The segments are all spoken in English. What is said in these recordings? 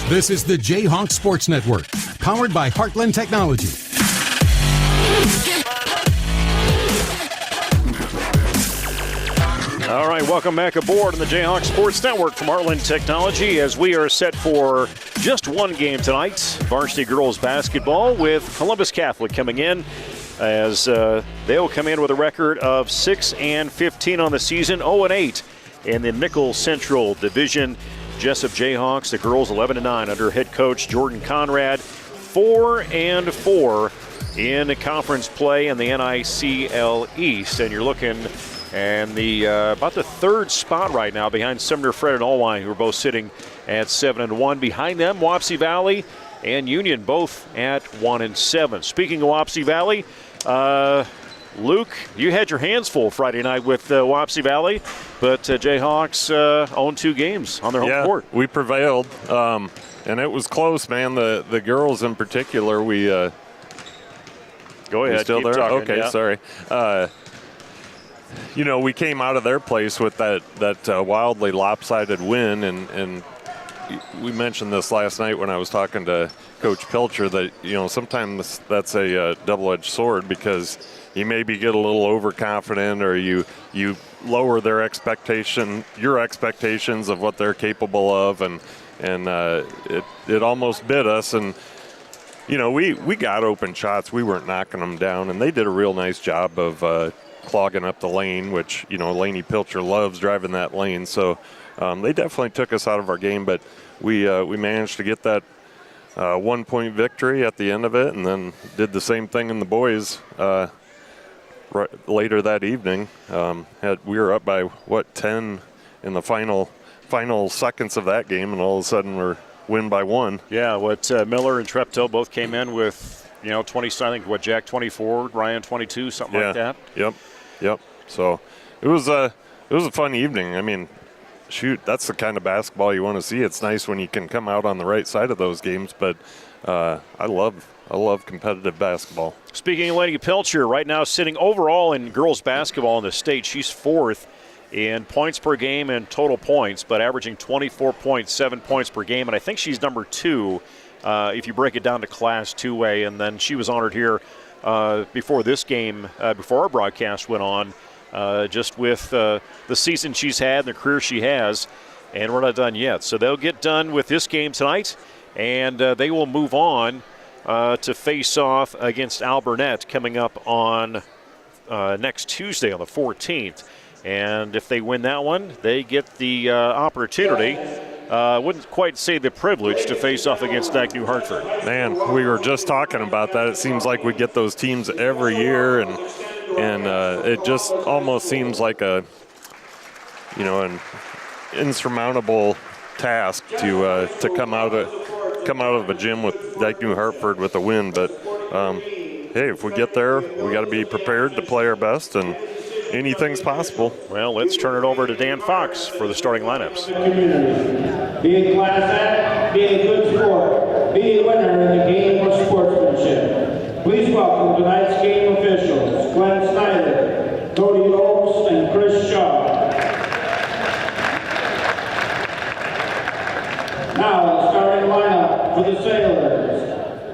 This is the J-Hawks Sports Network, powered by Heartland Technology. All right, welcome back aboard on the J-Hawks Sports Network from Heartland Technology as we are set for just one game tonight, varsity girls basketball with Columbus Catholic coming in as they'll come in with a record of 6-15 on the season, 0-8 in the Nickel Central Division. Jesup J-Hawks, the girls 11-9 under head coach Jordan Conrad, 4-4 in conference play in the NICL East, and you're looking and the about the third spot right now behind Sumner, Fred, and Allwine, who are both sitting at 7-1. Behind them, Wapsie Valley and Union both at 1-7. Speaking of Wapsie Valley, Luke, you had your hands full Friday night with Wapsie Valley, but Jayhawks own 2 games on their home court. We prevailed, and it was close, man. The girls in particular, we go ahead. Still keep there? Talking, okay, yeah. Sorry. We came out of their place with that wildly lopsided win, and we mentioned this last night when I was talking to Coach Pilcher that sometimes that's a double-edged sword because you maybe get a little overconfident or you lower your expectations of what they're capable of, and it almost bit us. And we got open shots, we weren't knocking them down, and they did a real nice job of clogging up the lane, which Laney Pilcher loves driving that lane. So they definitely took us out of our game, but we managed to get that 1-point victory at the end of it, and then did the same thing in the boys later that evening. We were up by 10 in the final seconds of that game, and all of a sudden we're win by 1. Yeah, Miller and Treptow both came in with 20. I think Jack 24, Ryan 22, something like that. Yep. So it was a fun evening. I mean, shoot, that's the kind of basketball you want to see. It's nice when you can come out on the right side of those games, but I love competitive basketball. Speaking of Laney Pilcher, right now sitting overall in girls basketball in the state, she's 4th in points per game and total points, but averaging 24.7 points per game, and I think she's number 2 if you break it down to Class 2A, and then she was honored here before this game, before our broadcast went on, just with the season she's had and the career she has, and we're not done yet. So they'll get done with this game tonight, and they will move on to face off against Alburnett coming up on next Tuesday on the 14th. And if they win that one, they get the opportunity, wouldn't quite say the privilege, to face off against Dyke New Hartford. Man, we were just talking about that. It seems like we get those teams every year, and it just almost seems like an insurmountable task to come out of a gym with Dyke New Hartford with a win. But hey, if we get there, we got to be prepared to play our best, and anything's possible. Well, let's turn it over to Dan Fox for the starting lineups. Be a class act, be a good sport, be a winner in the game of sportsmanship. Please welcome tonight's game officials, Glenn Snyder, Cody Oaks, and Chris Shaw. Now the starting lineup for the Sailors.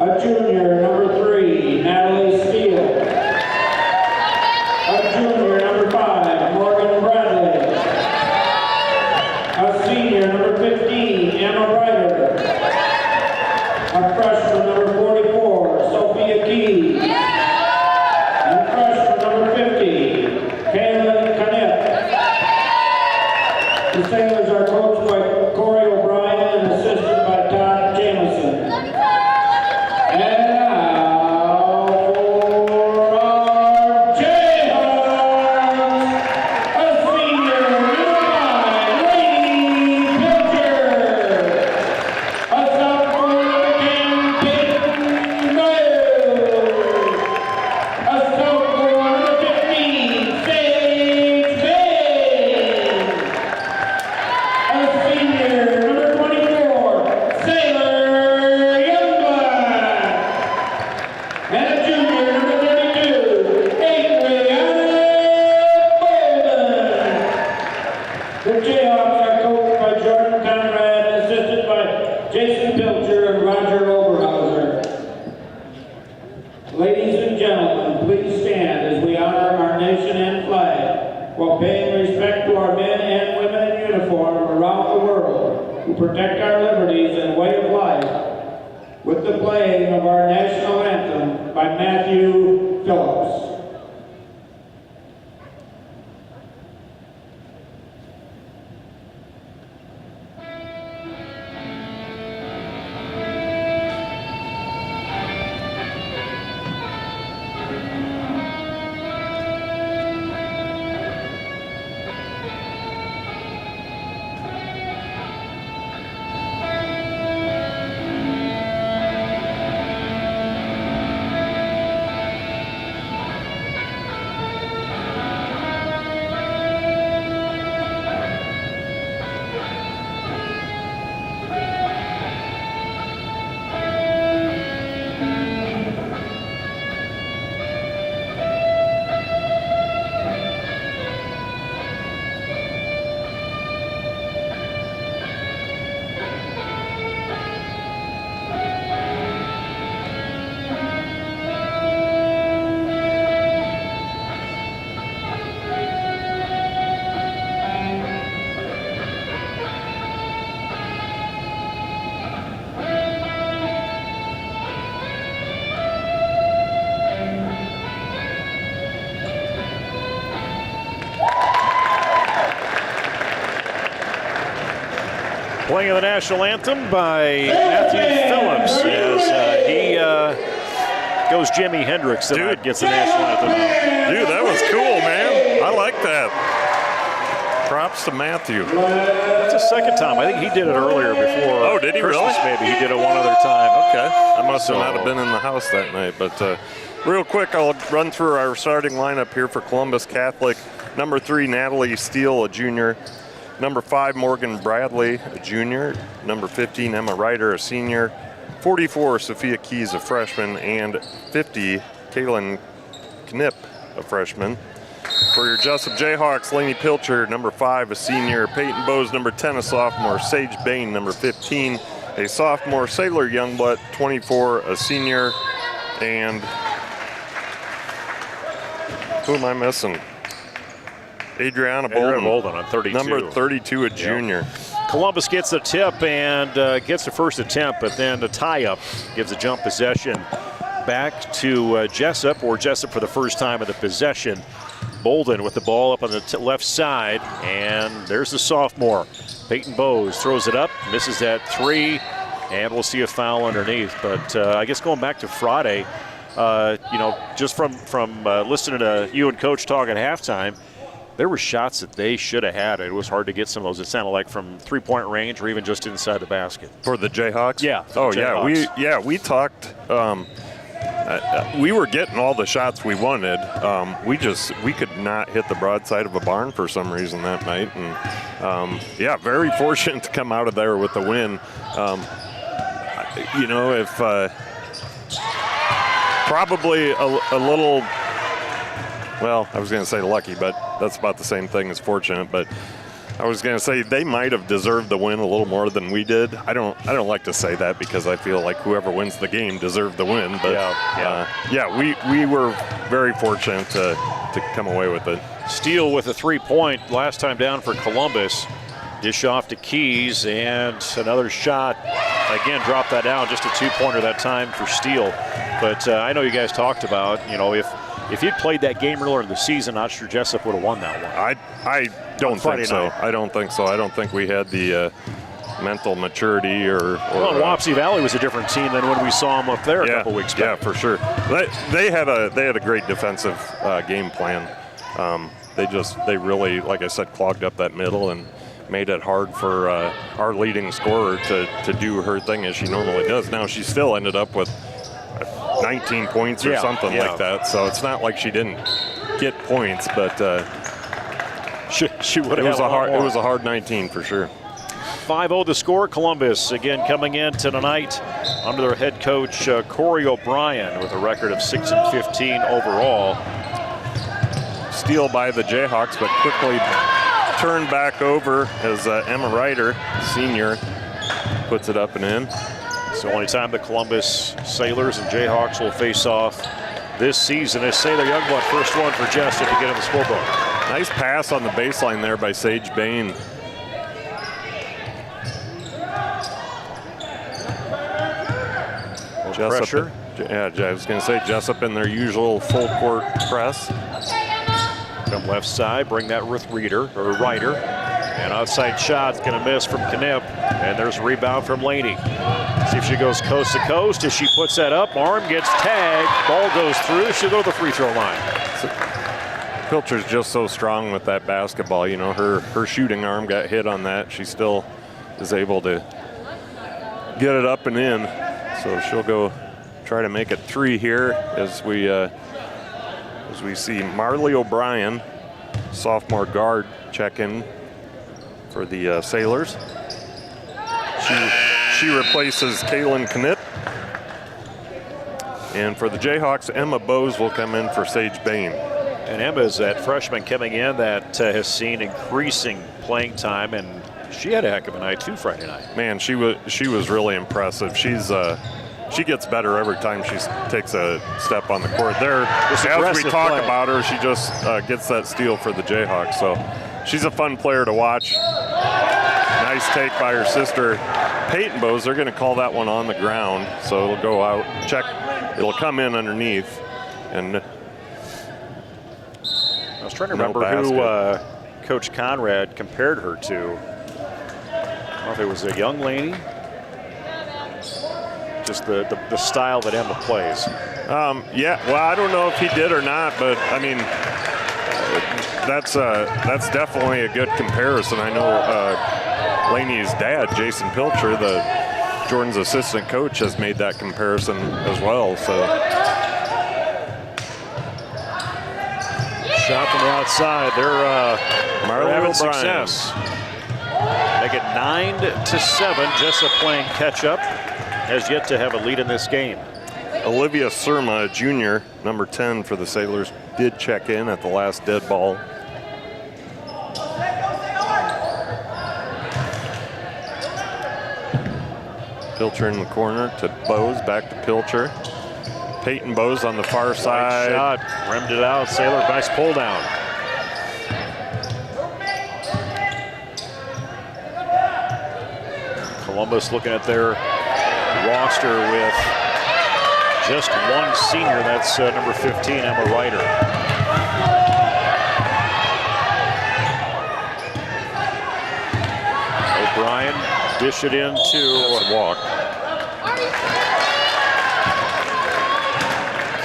A junior, number 3, Natalie Steele. A junior, number 5, Morgan Bradley. A senior, number 15, Emma Ryder. A freshman, number 44, Sophia Key. And freshman, number 50, Kaylin Knipp. The Sailors are coached by Corey O'Brien and assisted by Todd Jameson. And now for our Jayhawks, a senior, number 5, Laney Pilcher. who protect our liberties and way of life with the playing of our national anthem by Matthew Phillips. Playing the national anthem by Matthew Phillips as he goes Jimi Hendrix tonight, gets the national anthem out. Dude, that was cool, man. I like that. Props to Matthew. It's the second time. I think he did it earlier before. Oh, did he Christmas, really? Maybe he did it one other time. Okay. I must not have been in the house that night. But real quick, I'll run through our starting lineup here for Columbus Catholic. Number 3, Natalie Steele, a junior. Number 5, Morgan Bradley, a junior. Number 15, Emma Ryder, a senior. 44, Sophia Keys, a freshman. And 50, Kaylin Knipp, a freshman. For your Jesup J-Hawks, Lainey Pilcher, number 5, a senior. Peyton Bowes, number 10, a sophomore. Sage Bain, number 15, a sophomore. Sailor Youngblood, 24, a senior. And who am I missing? Adriana Bolden on 32. Number 32, a junior. Yep. Columbus gets the tip and gets the first attempt, but then the tie-up gives a jump possession back to Jesup, or Jesup for the first time in the possession. Bolden with the ball up on the left side, and there's the sophomore. Peyton Bowes throws it up, misses that 3, and we'll see a foul underneath. But I guess going back to Friday, just from listening to you and Coach talk at halftime, there were shots that they should have had. It was hard to get some of those. It sounded like from three-point range or even just inside the basket. For the Jayhawks? Yeah. Oh, yeah. We talked. We were getting all the shots we wanted. We could not hit the broadside of a barn for some reason that night. And very fortunate to come out of there with the win. If probably a little. Well, I was going to say lucky, but that's about the same thing as fortunate. But I was going to say they might have deserved the win a little more than we did. I don't like to say that because I feel like whoever wins the game deserved the win. But we were very fortunate to come away with it. Steele with a 3-point last time down for Columbus. Dish off to Keys, and another shot. Again, drop that down. Just a 2-pointer that time for Steele. But I know you guys talked about, if you'd played that game earlier in the season, not sure Jesup would have won that one. I don't think so. I don't think so. I don't think we had the mental maturity or Wapsie Valley was a different team than when we saw them up there a couple weeks back. Yeah, for sure. They had a great defensive game plan. They really, like I said, clogged up that middle and made it hard for our leading scorer to do her thing as she normally does. Now she still ended up with 19 points or something like that. So it's not like she didn't get points, but she would have. It was a hard 19 for sure. 5-0 the score. Columbus again coming in tonight under their head coach Corey O'Brien with a record of 6-15 overall. Steal by the Jayhawks, but quickly turned back over as Emma Ryder, senior, puts it up and in. It's the only time the Columbus Sailors and Jayhawks will face off this season. As Sailor Youngblood, first one for Jesup to get in the scorebook. Nice pass on the baseline there by Sage Bain. pressure. Yeah, I was going to say Jesup in their usual full court press. Come left side, bring that with Ryder. And outside shot's going to miss from Knipp. And there's a rebound from Laney. See if she goes coast to coast. As she puts that up, arm gets tagged. Ball goes through. She'll go to the free throw line. Pilcher's just so strong with that basketball. You know, her shooting arm got hit on that. She still is able to get it up and in. So she'll go try to make it 3 here as we see Marley O'Brien, sophomore guard, check in for the Sailors. She replaces Kaylin Knipp. And for the Jayhawks, Emma Bose will come in for Sage Bain. And Emma's that freshman coming in that has seen increasing playing time, and she had a heck of a night too Friday night. Man, she was really impressive. She gets better every time she takes a step on the court. As we talk about her, she just gets that steal for the Jayhawks. So she's a fun player to watch. Nice take by her sister, Peyton Bose. They're going to call that one on the ground, so it'll go out. It'll come in underneath. And I was trying to remember who Coach Conrad compared her to. I don't know if it was a young Laney. Just the style that Emma plays. Yeah, well, I don't know if he did or not, but I mean, that's definitely a good comparison. I know Laney's dad, Jason Pilcher, Jordan's assistant coach, has made that comparison as well. So, shot from the outside. They're having success. Make it 9-7. Jesup playing catch up. Has yet to have a lead in this game. Olivia Surma, a junior, number 10 for the Sailors, did check in at the last dead ball. Pilcher in the corner to Bose, back to Pilcher. Peyton Bose on the far side. Shot, rimmed it out. Sailor, nice pull down. Columbus looking at their roster with just one senior. That's number 15, Emma Ryder. O'Brien dish it into walk.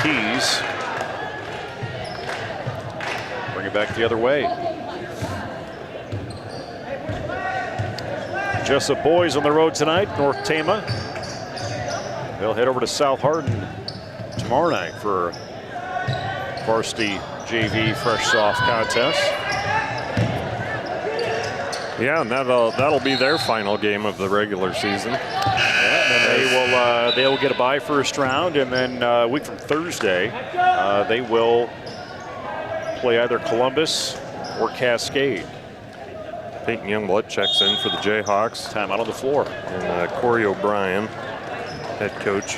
Keys. Bring it back the other way. Jesup boys on the road tonight, North Tama. They'll head over to South Hardin tomorrow night for varsity JV fresh soft contest. Yeah, and that'll be their final game of the regular season. Yeah, and then they will get a bye first round, and then a week from Thursday, they will play either Columbus or Cascade. Peyton Youngblood checks in for the Jayhawks. Time out on the floor. And Corey O'Brien, head coach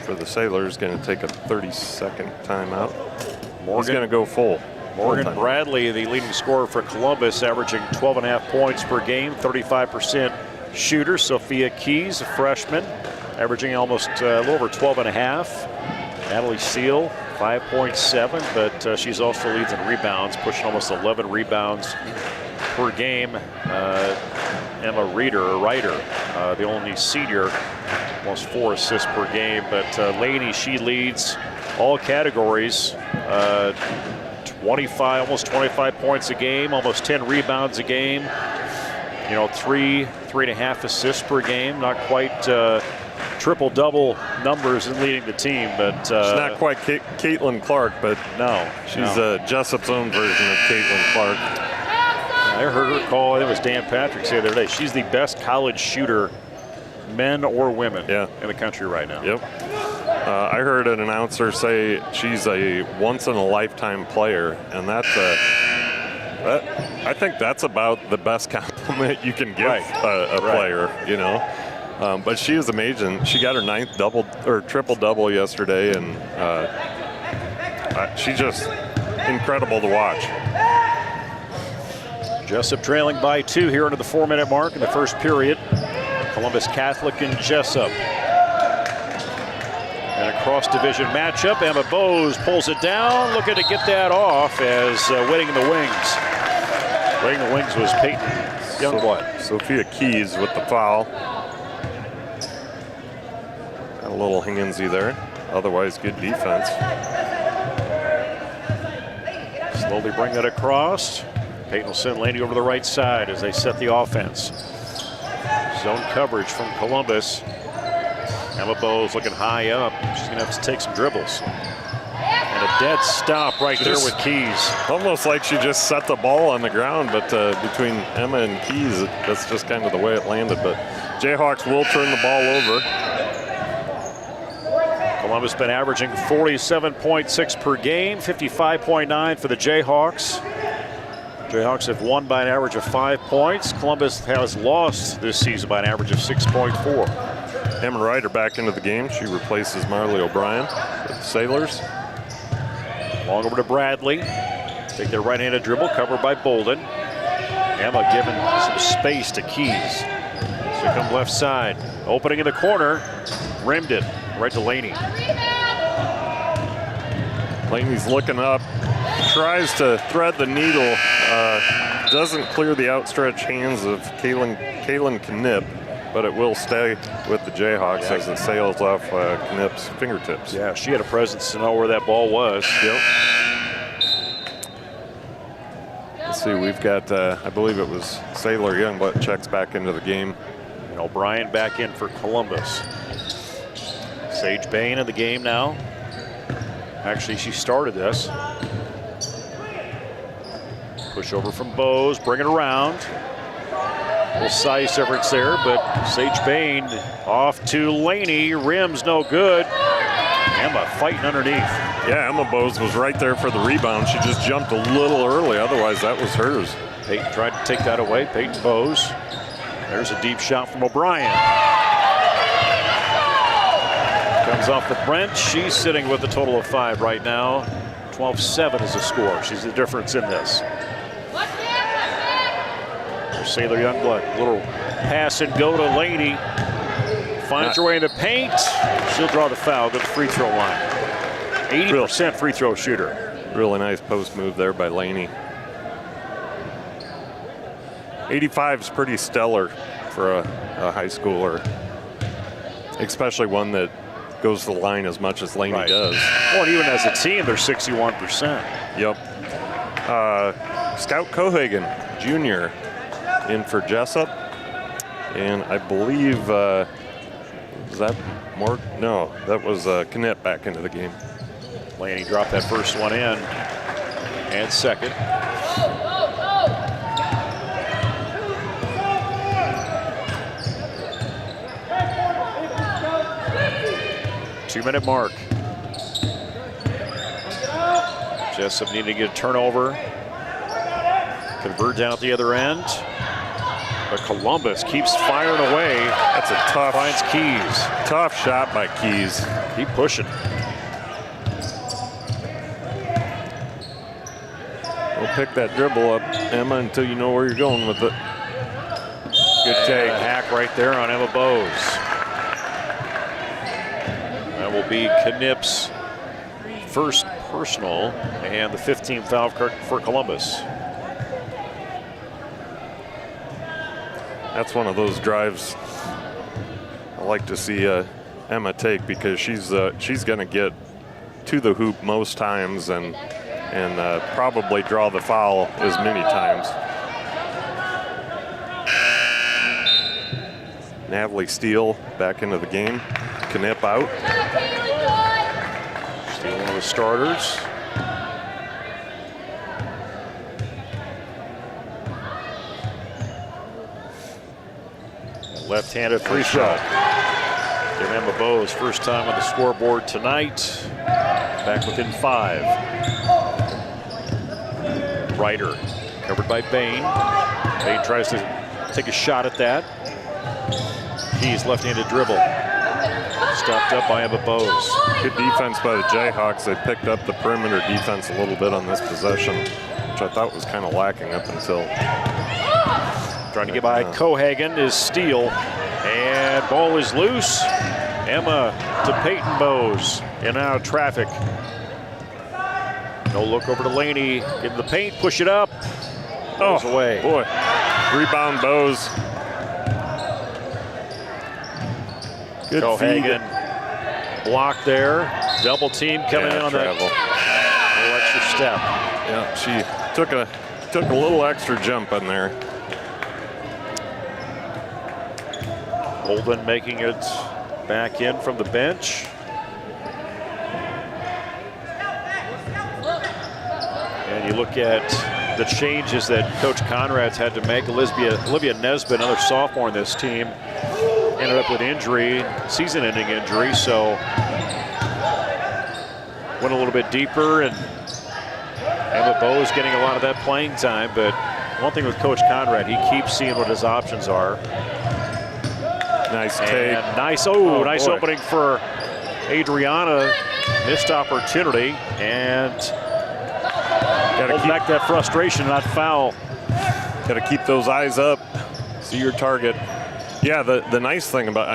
for the Sailors, going to take a 30-second timeout. He's going to go full. Morgan Bradley, the leading scorer for Columbus, averaging 12.5 points per game, 35% shooter. Sophia Keys, a freshman, averaging almost a little over 12.5. Natalie Seal, 5.7, but she's also leads in rebounds, pushing almost 11 rebounds per game. Emma Ryder, the only senior, almost 4 assists per game. But Laney, she leads all categories. almost 25 points a game, almost 10 rebounds a game. You know, 3.5 assists per game. Not quite triple-double numbers in leading the team, but she's not quite Caitlin Clark, but no, she's Jesup's own version of Caitlin Clark. I heard her call, it was Dan Patrick say the other day, she's the best college shooter, men or women, in the country right now. Yep. I heard an announcer say she's a once-in-a-lifetime player, and I think that's about the best compliment you can give a player, you know. But she is amazing. She got her 9th triple-double yesterday, and she's just incredible to watch. Jesup trailing by 2 here into the 4-minute mark in the first period. Columbus Catholic and Jesup. And a cross-division matchup. Emma Bowes pulls it down, looking to get that off as waiting in the wings. Waiting in the wings was Peyton Youngblood. Sophia Keys with the foul. Got a little handsy there. Otherwise, good defense. Slowly bring it across. Peyton will send Laney over the right side as they set the offense. Zone coverage from Columbus. Emma Bowes looking high up. She's going to have to take some dribbles. And a dead stop right there with Keys. Almost like she just set the ball on the ground, but between Emma and Keys, that's just kind of the way it landed. But Jayhawks will turn the ball over. Columbus been averaging 47.6 per game, 55.9 for the Jayhawks. Jayhawks have won by an average of 5 points. Columbus has lost this season by an average of 6.4. Emma Ryder back into the game. She replaces Marley O'Brien with the Sailors. Long over to Bradley. Take their right-handed dribble, covered by Bolden. Emma giving some space to Keys. So come left side. Opening in the corner. Rimmed it right to Laney. Laney's looking up. Tries to thread the needle. Doesn't clear the outstretched hands of Kaylin Knipp, but it will stay with the Jayhawks as it sails off Knipp's fingertips. Yeah, she had a presence to know where that ball was. Yep. Let's see, we've got, I believe it was Sailor Youngblood checks back into the game. And O'Brien back in for Columbus. Sage Bain in the game now. Actually, she started this. Push over from Bowes, bring it around. A little size difference there, but Sage Bain off to Laney. Rim's no good. Emma fighting underneath. Yeah, Emma Bowes was right there for the rebound. She just jumped a little early, otherwise that was hers. Peyton tried to take that away. Peyton Bowes. There's a deep shot from O'Brien. Comes off the bench. She's sitting with a total of 5 right now. 12-7 is the score. She's the difference in this. Sailor Youngblood, little pass and go to Laney. Finds her way in the paint. She'll draw the foul, go to the free throw line. 80% free throw shooter. Really nice post move there by Laney. 85 is pretty stellar for a high schooler, especially one that goes to the line as much as Laney does. Well, and even as a team, they're 61%. Yep. Scout Cohagen, Jr., in for Jesup, and I believe was that more? No, that was Knipp back into the game. Laney dropped that first one in, and second. Two-minute mark. Jesup needing to get a turnover. Convert down at the other end. But Columbus keeps firing away. That's a tough. Finds Keys. Tough shot by Keys. Keep pushing. Don't pick that dribble up, Emma, until you know where you're going with it. Good take. A hack right there on Emma Bowes. That will be Knipp's first personal and the 15th foul for Columbus. That's one of those drives I like to see Emma take, because she's going to get to the hoop most times and probably draw the foul as many times. Natalie Steele back into the game. Knipp out. Steele, one of the starters. Left-handed free throw. Give Emma Bowes first time on the scoreboard tonight. Back within 5. Ryder covered by Bain. Bain tries to take a shot at that. Keys left-handed dribble. Stopped up by Emma Bowes. Good defense by the Jayhawks. They picked up the perimeter defense a little bit on this possession, which I thought was kind of lacking up until. Trying to get by Cohagen is Steele. And ball is loose. Emma to Peyton Bowes. In and out of traffic. No look over to Laney. In the paint, push it up. Goes away. Boy. Rebound Bowes. Good Cohagen. Block there. Double team coming in on travel. that little extra step. Yeah, she took a little extra jump in there. Holden making it back in from the bench. And you look at the changes that Coach Conrad's had to make. Olivia Nesbitt, another sophomore in this team, ended up with injury, season-ending injury, so went a little bit deeper, and Emma Bowes getting a lot of that playing time. But one thing with Coach Conrad, he keeps seeing what his options are. Nice take. And nice boy. opening for Adriana. Missed opportunity, and hold back that frustration, not foul. Got to keep those eyes up, see your target. Yeah, the nice thing about,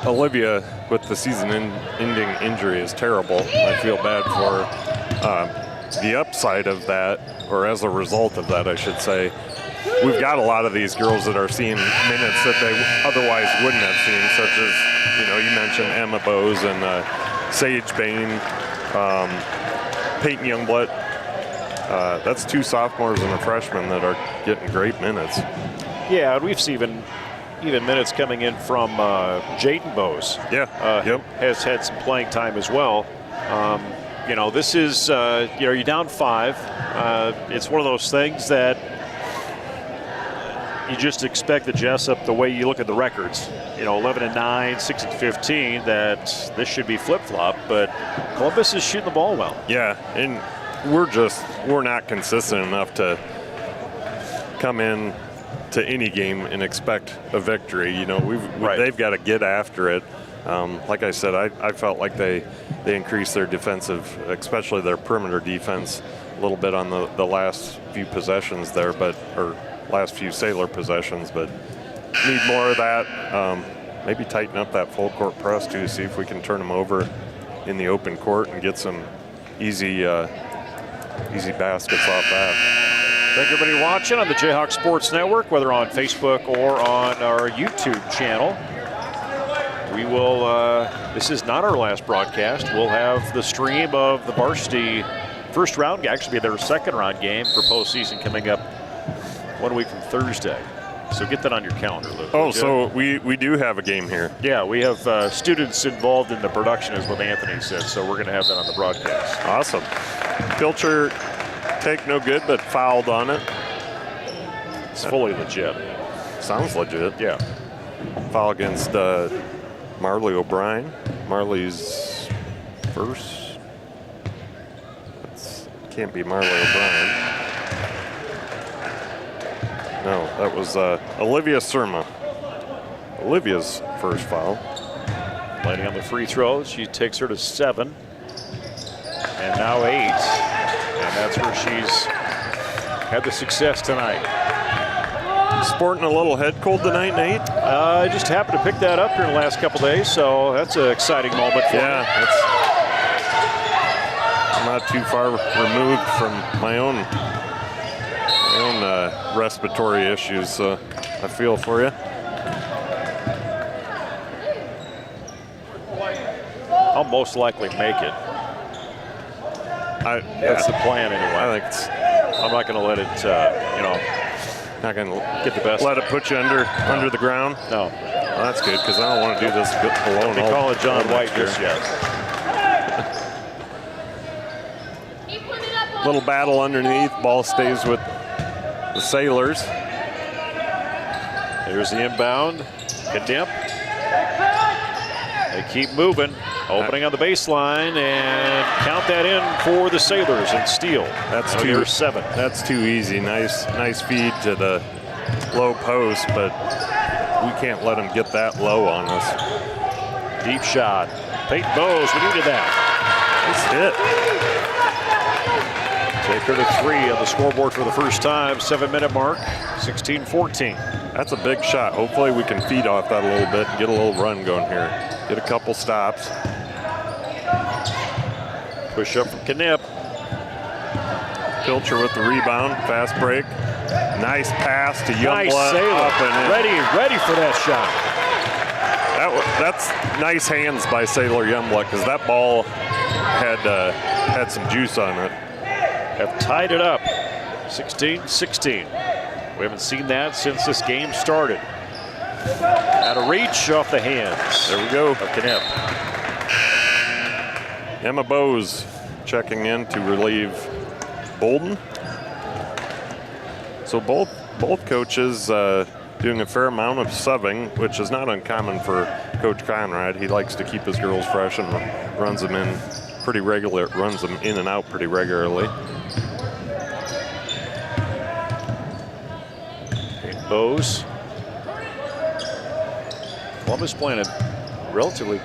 Olivia with the season-ending injury is terrible. I feel bad for her. The upside of that, or as a result of that, I should say, we've got a lot of these girls that are seeing minutes that they otherwise wouldn't have seen, such as, you mentioned Emma Bowes and Sage Bain, Peyton Youngblood. That's 2 sophomores and a freshman that are getting great minutes. Yeah, and we've seen even minutes coming in from Jaden Bowes. Yeah, has had some playing time as well. This is, you're down 5. It's one of those things that you just expect the Jesup, the way you look at the records, 11-9, 6-15, that this should be flip-flop, but Columbus is shooting the ball well. Yeah, and we're not consistent enough to come in to any game and expect a victory. They've got to get after it. Like I said, I felt like they increased their defensive, especially their perimeter defense, a little bit on the last few possessions there, or last few Sailor possessions, but need more of that. Maybe tighten up that full court press too, see if we can turn them over in the open court and get some easy baskets off that. Thank everybody watching on the J-Hawks Sports Network, whether on Facebook or on our YouTube channel. We will, this is not our last broadcast. We'll have the stream of the varsity first round, actually their second round game for postseason coming up 1 week from Thursday. So get that on your calendar, Luke. Oh, so we do have a game here. Yeah, we have students involved in the production, is what Anthony said, so we're going to have that on the broadcast. Awesome. Pilcher take no good, but fouled on it. It's fully legit. Sounds legit. Yeah. Foul against Marley O'Brien. Marley's first. Can't be Marley O'Brien. No, that was Olivia Surma. Olivia's first foul. Landing on the free throws. She takes her to 7. And now 8. And that's where she's had the success tonight. Sporting a little head cold tonight, Nate? I just happened to pick that up here in the last couple days, so that's an exciting moment for me. I'm not too far removed from my own respiratory issues, so I feel for you. I'll most likely make it. That's the plan anyway. I think I'm not going to let it, not going to get the best. Let it put you under the ground? No. Well, that's good, because I don't want to do this alone. They call it John White just yet. Little battle underneath. Ball stays with the Sailors. There's the inbound. Kadimp. They keep moving. Opening on the baseline, and count that in for the Sailors and steal. That's too 7. That's too easy. Nice feed to the low post, but we can't let them get that low on us. Deep shot. Peyton Bowes, we needed that. Nice hit. Take her to 3 on the scoreboard for the first time. 7-minute mark, 16-14. That's a big shot. Hopefully we can feed off that a little bit and get a little run going here. Get a couple stops. Push up from Knipp. Pilcher with the rebound. Fast break. Nice pass to Youngblood. Nice Sailor. Up and in. Ready for that shot. That's nice hands by Sailor Youngblood because that ball had some juice on it. Have tied it up, 16-16. We haven't seen that since this game started. Out of reach, off the hands. There we go. Of Knipp. Emma Bowes checking in to relieve Bolden. So both coaches doing a fair amount of subbing, which is not uncommon for Coach Conrad. He likes to keep his girls fresh and runs them in and out pretty regularly. Bowes. Columbus playing a relatively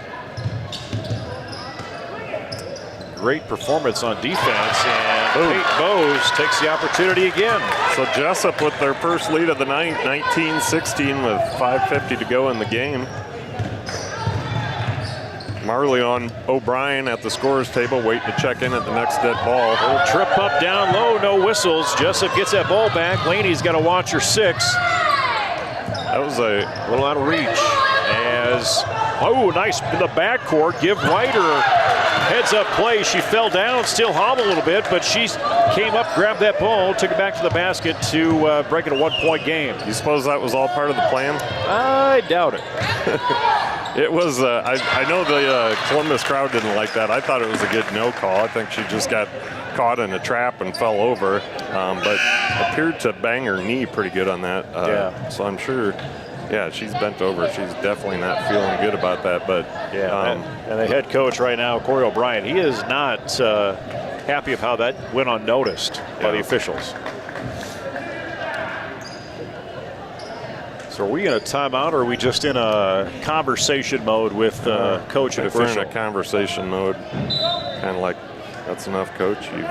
great performance on defense, and Peyton Bowes takes the opportunity again. So Jesup with their first lead of the night, 19-16 with 5:50 to go in the game. Marley on O'Brien at the scorer's table, waiting to check in at the next dead ball. Little trip up, down low, no whistles. Jesup gets that ball back. Laney's got to watch her 6. That was a little out of reach. Nice in the backcourt. Give Ryder heads up play. She fell down, still hobbled a little bit, but she came up, grabbed that ball, took it back to the basket to break it a 1-point game. You suppose that was all part of the plan? I doubt it. It was, I know the Columbus crowd didn't like that. I thought it was a good no call. I think she just got caught in a trap and fell over, but appeared to bang her knee pretty good on that. Yeah. So I'm sure, yeah, she's bent over. She's definitely not feeling good about that. But yeah, and the head coach right now, Corey O'Brien, he is not happy of how that went unnoticed by the officials. So are we in a timeout, or are we just in a conversation mode with coach and official? We're in a conversation mode, kind of like, that's enough, coach. You've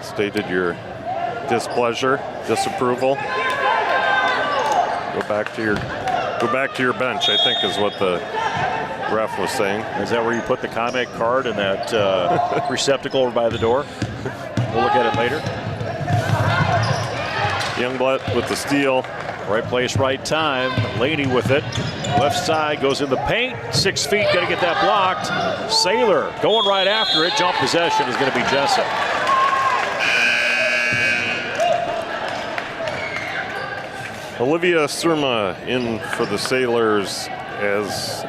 stated your displeasure, disapproval. Go back to your bench, I think is what the ref was saying. Is that where you put the comment card in that receptacle over by the door? We'll look at it later. Youngblood with the steal. Right place, right time. Laney with it. Left side goes in the paint. 6 feet, got to get that blocked. Sailor going right after it. Jump possession is going to be Jesup. Olivia Surma in for the Sailors as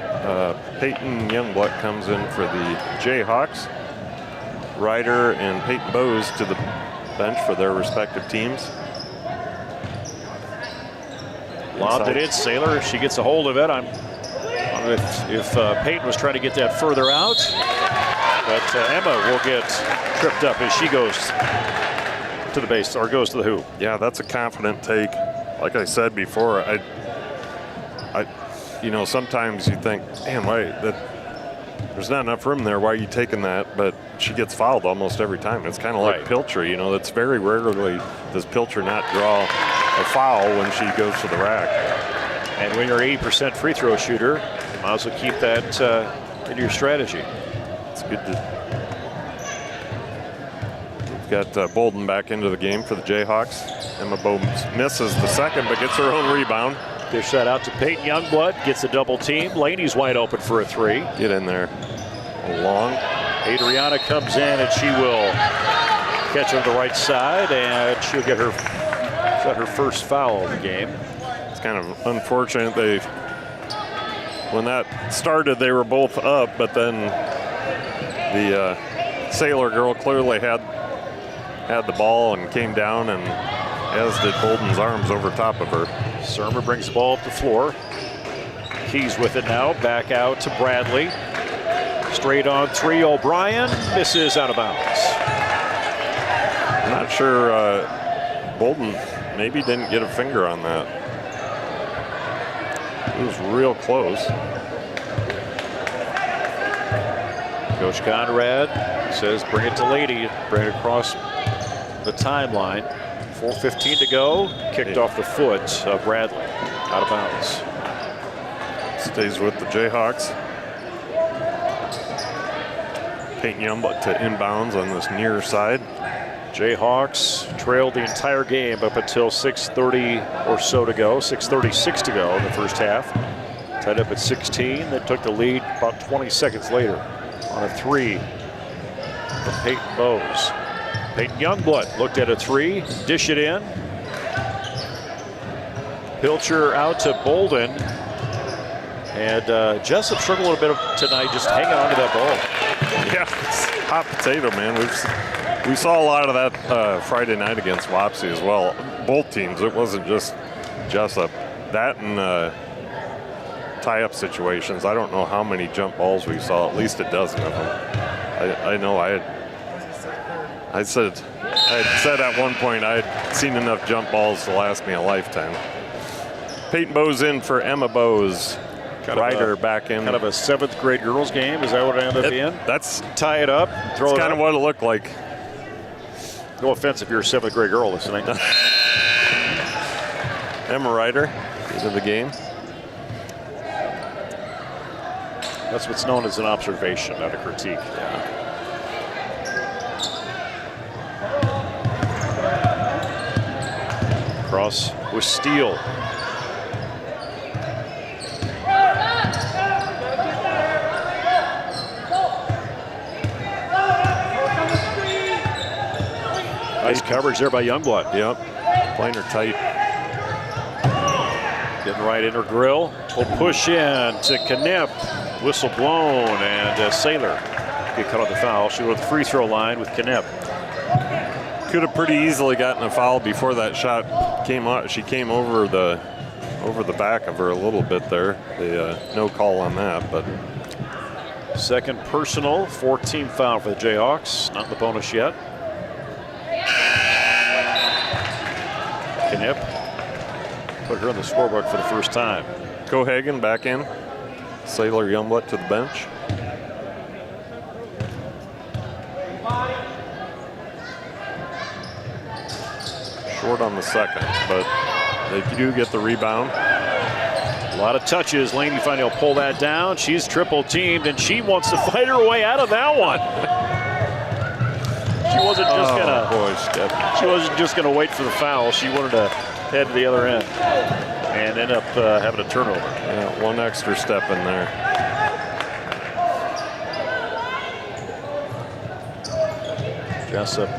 Peyton Youngblood comes in for the Jayhawks. Ryder and Peyton Bowes to the bench for their respective teams. Lobbed it in. Sailor, if she gets a hold of it, if Peyton was trying to get that further out, but Emma will get tripped up as she goes to the base, or goes to the hoop. Yeah, that's a confident take. Like I said before, sometimes you think, man, there's not enough room there. Why are you taking that? But she gets fouled almost every time. It's kind of like Pilcher. It's very rarely does Pilcher not draw a foul when she goes to the rack. And when you're an 80% free throw shooter, you might as well keep that in your strategy. It's good We've got Bolden back into the game for the Jayhawks. Emma Bowes misses the second, but gets her own rebound. Dish that out to Peyton Youngblood, gets a double team. Laney's wide open for a 3. Get in there. Long. Adriana comes in, and she will catch on the right side, and she'll get her first foul of the game. It's kind of unfortunate. When that started, they were both up, but then the Sailor girl clearly had the ball and came down, and as did Bolden's arms over top of her. Surma brings the ball up the floor. Keys with it now. Back out to Bradley. Straight on 3. O'Brien misses out of bounds. I'm not sure. Bolden maybe didn't get a finger on that. It was real close. Coach Conrad says bring it to Lady, bring it across the timeline. 4:15 to go. Kicked off the foot of Bradley. Out of bounds. Stays with the Jayhawks. Peyton Youngblood to inbounds on this near side. Jayhawks trailed the entire game up until 6:30 or so to go. 6:36 to go in the first half. Tied up at 16. They took the lead about 20 seconds later on a 3 from Peyton Bowes. Peyton Youngblood looked at a 3, dish it in. Pilcher out to Bolden. And Jesup struggled a little bit tonight just hanging on to that ball. Yeah, it's hot potato, man. We saw a lot of that Friday night against Wapsie as well. Both teams. It wasn't just Jesup. That and tie-up situations. I don't know how many jump balls we saw. At least a dozen of them. I know I had said at one point I had seen enough jump balls to last me a lifetime. Peyton Bowes in for Emma Bowes. Ryder back in. Kind of a 7th grade girls game. Is that what it ended up being? That's tie it up, throw it kind of what it looked like. No offense if you're a 7th grade girl listening. Emma Ryder into the game. That's what's known as an observation, not a critique. Yeah. Cross with Steele. Nice coverage there by Youngblood. Yep. Playing her tight. Getting right in her grill. Will push in to Knipp. Whistle blown, and Saylor get cut on the foul. She went to the free throw line with Knipp. Could have pretty easily gotten a foul before that shot came out. She came over the back of her a little bit there. No call on that, but. Second personal, 14th foul for the Jayhawks. Not in the bonus yet. Knipp put her on the scoreboard for the first time. Cohagen back in. Saylor Youngblood to the bench. Short on the second, but they do get the rebound. A lot of touches. Laney finally will pull that down. She's triple teamed, and she wants to fight her way out of that one. She wasn't just She wasn't just gonna wait for the foul. She wanted to head to the other end and end up having a turnover. Yeah, one extra step in there. Jesup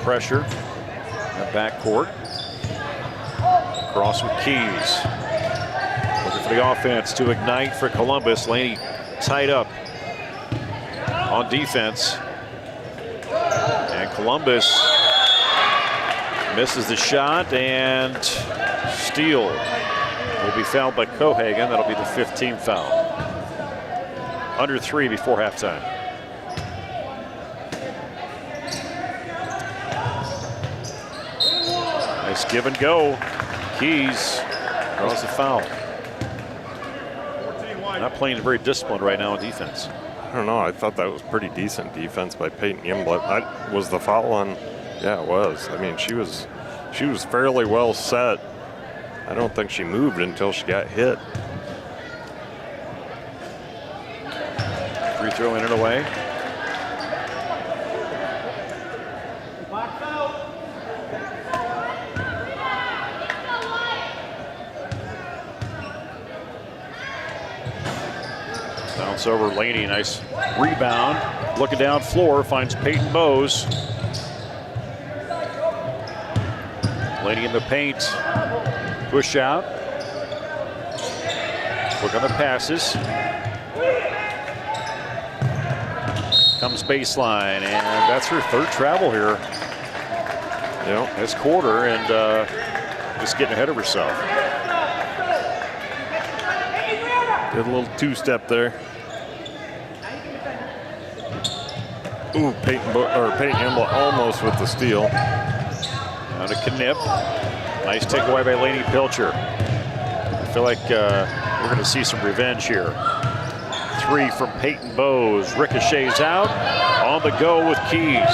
pressure in the backcourt. Cross with Keys. Looking for the offense to ignite for Columbus. Laney tied up on defense. And Columbus misses the shot, and Steele will be fouled by Cohagen. That'll be the 15th foul. Under 3 before halftime. Nice give and go. Keys draws the foul. Not playing very disciplined right now on defense. I don't know. I thought that was pretty decent defense by Peyton Youngblood. Was the foul on? Yeah, it was. I mean, she was fairly well set. I don't think she moved until she got hit. Free throw in and away. Bounce over Laney, nice rebound. Looking down floor, finds Peyton Bowes. Laney in the paint. Push out. Look on the passes. Comes baseline, and that's her 3rd travel here. This quarter, and just getting ahead of herself. Did a little 2-step there. Ooh, Peyton Youngblood almost with the steal. Now to Knipp. Nice takeaway by Laney Pilcher. I feel like we're going to see some revenge here. three from Peyton Bowes. Ricochets out. On the go with Keys.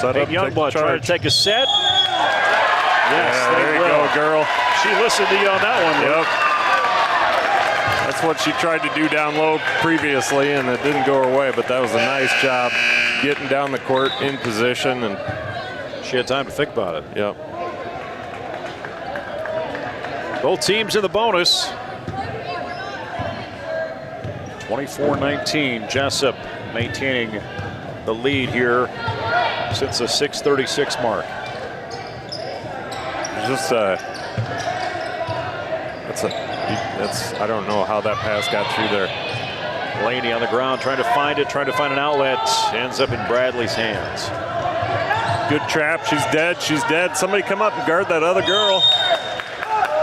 Peyton Youngblood trying to take a set. Yes, yeah, there you go, girl. She listened to you on that one. Yep. That's what she tried to do down low previously, and it didn't go her way, but that was a nice job getting down the court in position, and she had time to think about it. Yep. Both teams in the bonus. 24-19, Jesup maintaining the lead here since the 6:36 mark. Just I don't know how that pass got through there. Laney on the ground trying to find it, trying to find an outlet. Ends up in Bradley's hands. Good trap. She's dead. She's dead. Somebody come up and guard that other girl.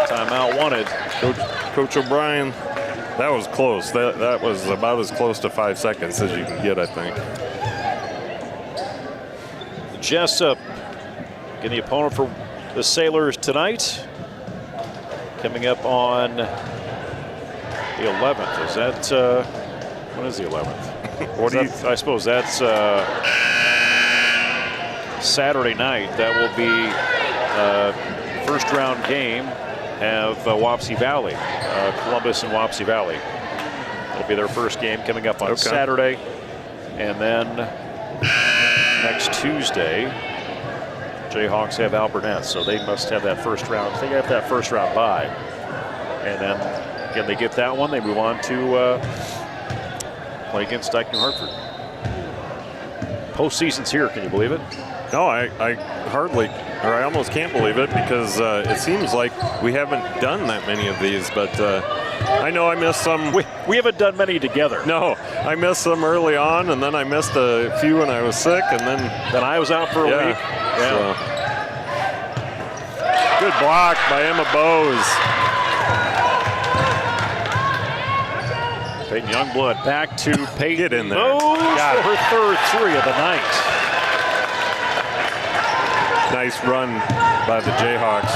Timeout wanted. Coach O'Brien. That was close. That was about as close to 5 seconds as you can get, I think. Jesup getting the opponent for the Sailors tonight. Coming up on the 11th. Is that when is the 11th? I suppose that's Saturday night. That will be first round game. Have Wapsie Valley, Columbus and Wapsie Valley. It'll be their first game coming up on Saturday, and then next Tuesday, Jayhawks have Alburnett, so they must have that first round. They have that first round bye, and then again they get that one. They move on to play against Dyke New Hartford. Postseason's here. Can you believe it? No, I hardly, or I almost can't believe it, because it seems like we haven't done that many of these, but I know I missed some. We haven't done many together. No, I missed some early on, and then I missed a few when I was sick, and then I was out for a week. Yeah. So. Good block by Emma Bowes. Peyton Youngblood back to Peyton. Get in there. Bowes for her third three of the night. Nice run by the Jayhawks.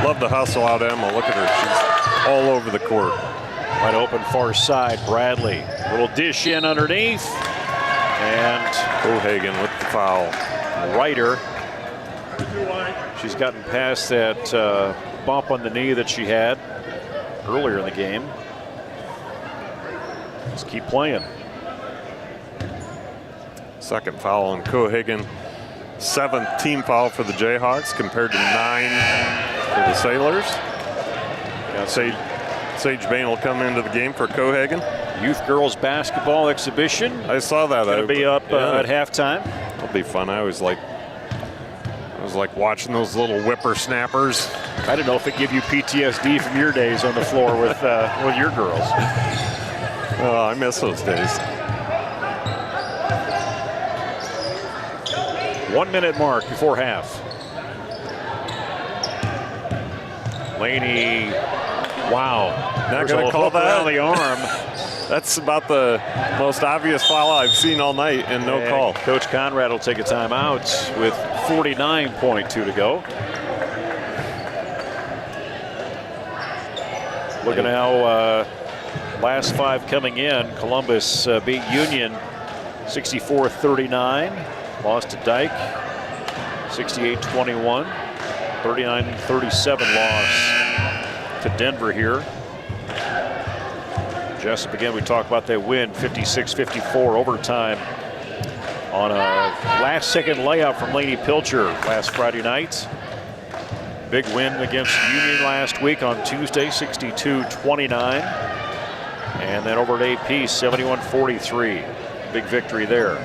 Love the hustle out of Emma. Look at her. She's all over the court. Wide open far side, Bradley. Little dish in underneath. And O'Hagan with the foul. Ryder. She's gotten past that bump on the knee that she had earlier in the game. Just keep playing. Second foul on Cohagen. 7th team foul for the Jayhawks compared to 9 for the Sailors. Sage Bain will come into the game for Cohagen. Youth girls basketball exhibition. I saw that. It'll be up at halftime. It'll be fun. I was like watching those little whippersnappers. I don't know if it give you PTSD from your days on the floor with your girls. Oh, I miss those days. 1 minute mark before half. Laney, wow. Not going to call that on the arm. That's about the most obvious foul I've seen all night, and no call. Coach Conrad will take a timeout with 49.2 to go. Looking how last 5 coming in. Columbus beat Union 64-39. Lost to Dyke, 68-21, 39-37 loss to Denver here. Jesup, again, we talked about that win, 56-54 overtime on a last-second layup from Laney Pilcher last Friday night. Big win against Union last week on Tuesday, 62-29. And then over at AP, 71-43. Big victory there.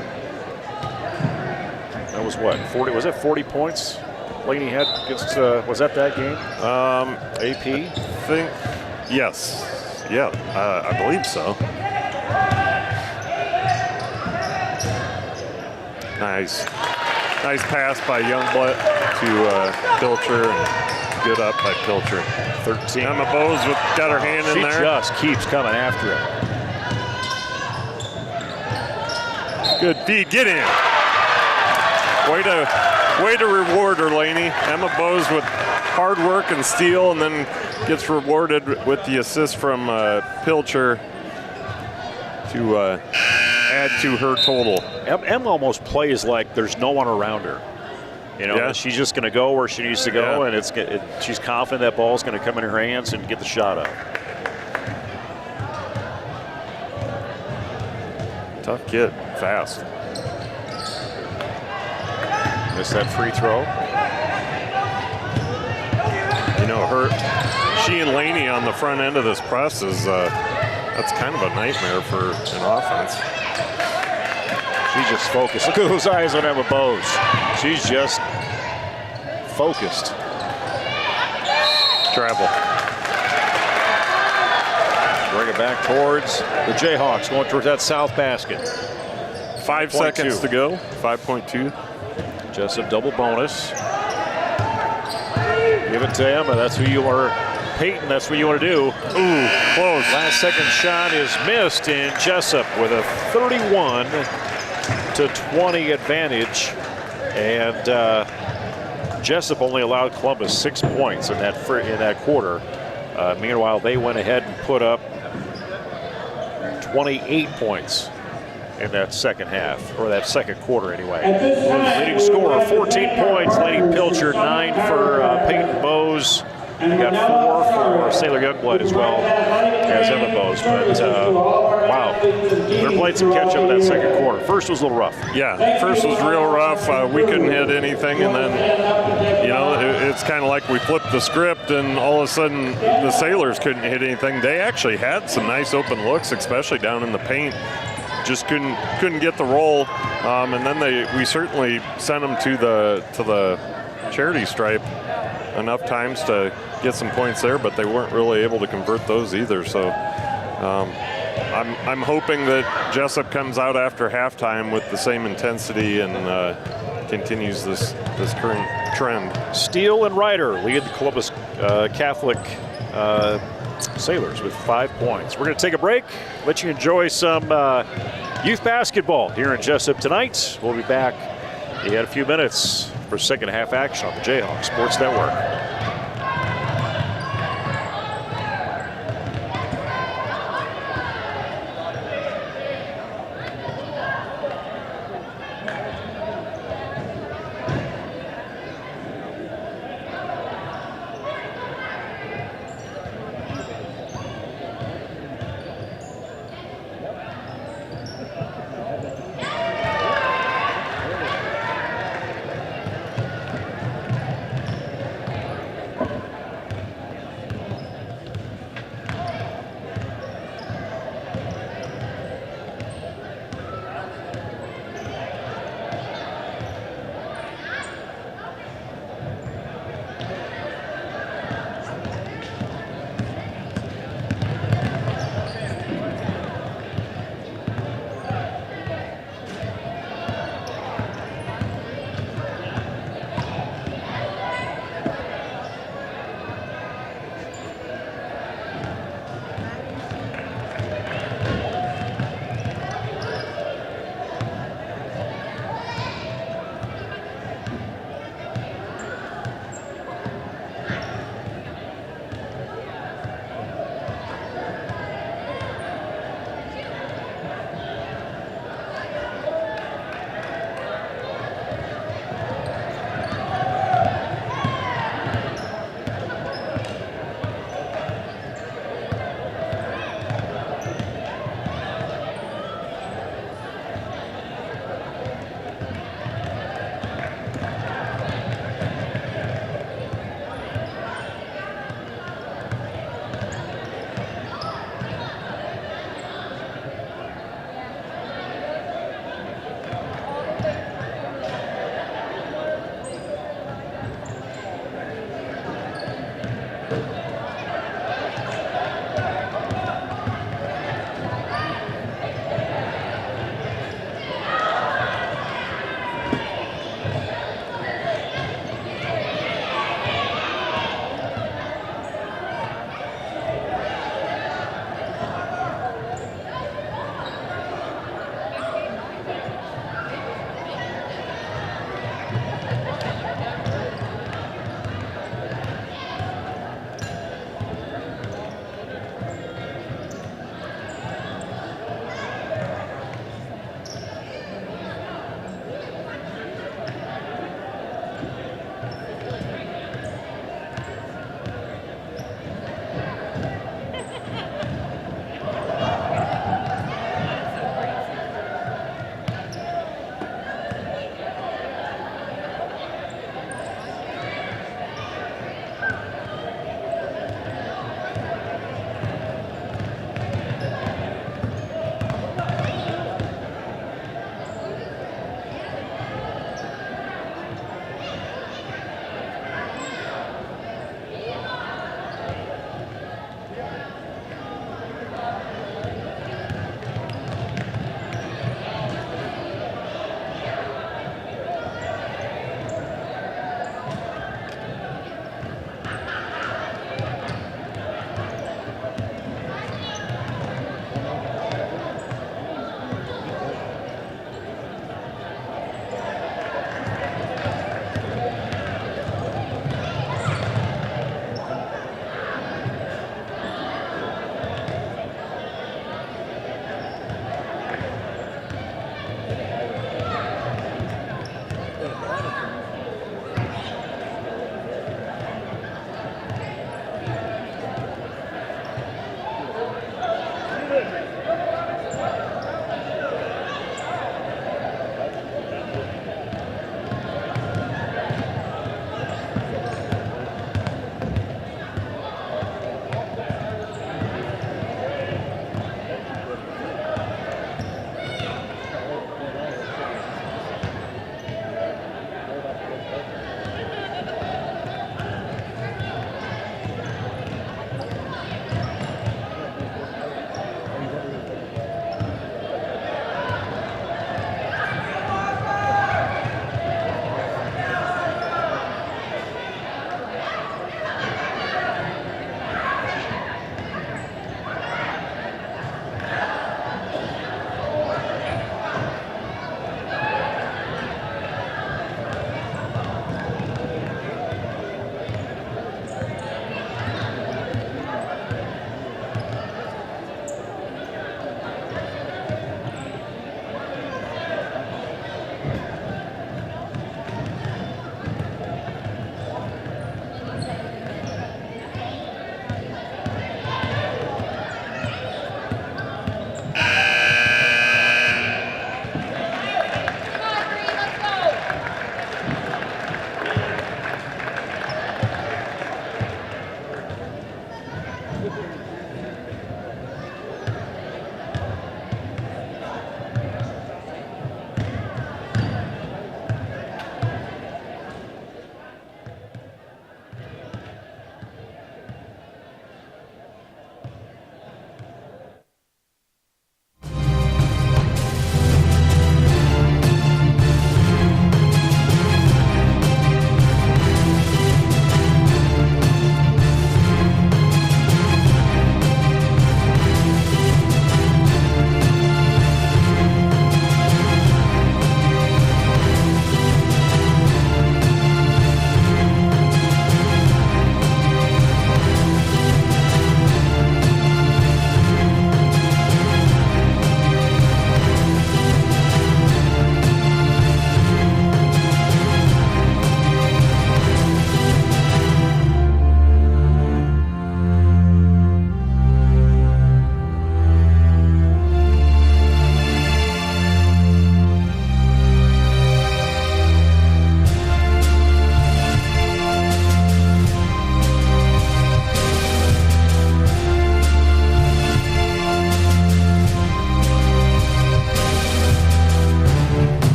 That was what, 40? Was it 40 points Laney had against, was that game? AP? I think, yes. Yeah, I believe so. Nice pass by Youngblood to Pilcher, and good up by Pilcher. 13. Emma Bowes got her hand in there. She just keeps coming after it. Good feed, get in. Way to reward her, Laney. Emma Bowes with hard work and steal, and then gets rewarded with the assist from Pilcher to add to her total. Em almost plays like there's no one around her. You know, she's just going to go where she needs to go, and she's confident that ball's going to come in her hands and get the shot up. Tough kid, fast. Missed that free throw. You know, she and Laney on the front end of this press is that's kind of a nightmare for an offense. She's just focused. Look at those eyes on Emma Bose. She's just focused. Travel. Bring it back towards the Jayhawks, going towards that south basket. 5 seconds to go. 5.2. Jesup double bonus. Give it to Emma. That's who you are. Peyton, that's what you want to do. Ooh, close. Last second shot is missed, and Jesup with a 31-20 advantage. And Jesup only allowed Columbus 6 points in that quarter. Meanwhile, they went ahead and put up 28 points in that second half, or that second quarter anyway. Leading scorer, 14 points, Lady Pilcher, 9 for Peyton Bose. We got 4 for Sailor Youngblood as well as Emma Bose. But wow, they're playing some catch up in that second quarter. First was a little rough. Yeah, first was real rough. We couldn't hit anything, and then, you know, it's kind of like we flipped the script, and all of a sudden the Sailors couldn't hit anything. They actually had some nice open looks, especially down in the paint. Just couldn't get the roll, and then we certainly sent them to the charity stripe enough times to get some points there, but they weren't really able to convert those either. So I'm hoping that Jesup comes out after halftime with the same intensity and continues this current trend. Steele and Ryder lead the Columbus Catholic Sailors with 5 points. We're going to take a break, let you enjoy some youth basketball here in Jesup tonight. We'll be back in a few minutes for second half action on the Jayhawks Sports Network.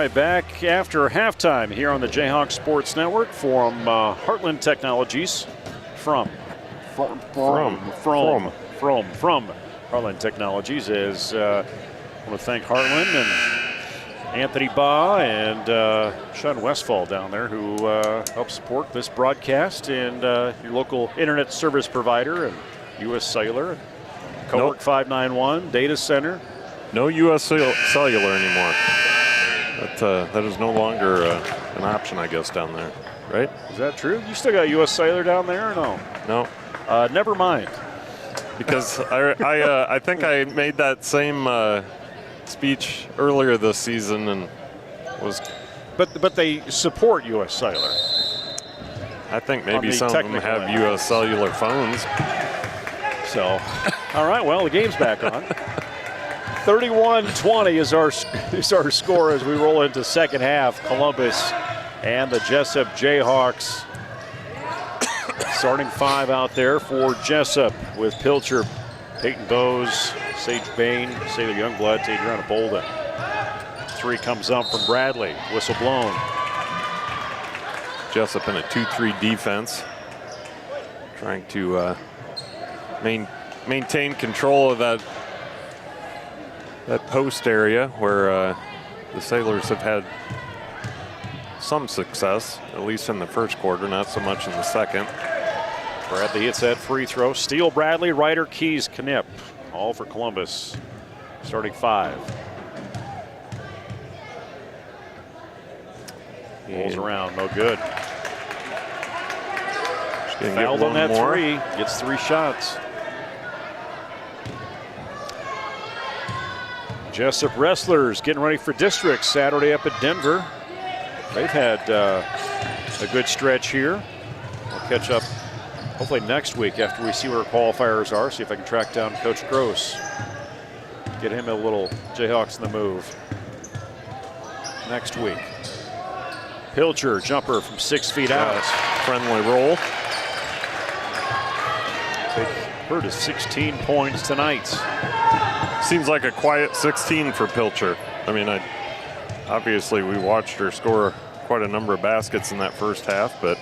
right, back after halftime here on the J-Hawks Sports Network from Heartland Technologies. From Heartland Technologies is I want to thank Heartland and Anthony Baugh and Sean Westfall down there who help support this broadcast, and your local internet service provider and U.S. Cellular, Cowork 591, Data Center. No U.S. Cellular anymore. That is no longer an option, I guess, down there, right? Is that true? You still got U.S. Cellular down there or no? No. Never mind. Because I think I made that same speech earlier this season and was. But they support U.S. Cellular. I think maybe some of them have U.S. Cellular phones. So, all right, well, the game's back on. 31-20 is our score as we roll into second half. Columbus and the Jesup J-Hawks. Starting five out there for Jesup with Pilcher, Peyton Bowes, Sage Bain, Sailor Youngblood, Adriana Bolden. Three comes up from Bradley. Whistle blown. Jesup in a 2-3 defense, trying to maintain control of that post area where the Sailors have had some success, at least in the first quarter, not so much in the second. Bradley hits that free throw. Steele, Bradley, Ryder, Keys, Knipp. All for Columbus. Starting five. Rolls around, no good. Fouled on that three. Gets three shots. Jesup Wrestlers getting ready for districts Saturday up at Denver. They've had a good stretch here. We'll catch up hopefully next week after we see where our qualifiers are. See if I can track down Coach Gross. Get him a little Jayhawks in the move next week. Pilcher, jumper from 6 feet out. Friendly roll. Hurt is 16 points tonight. Seems like a quiet 16 for Pilcher. I mean, obviously we watched her score quite a number of baskets in that first half, but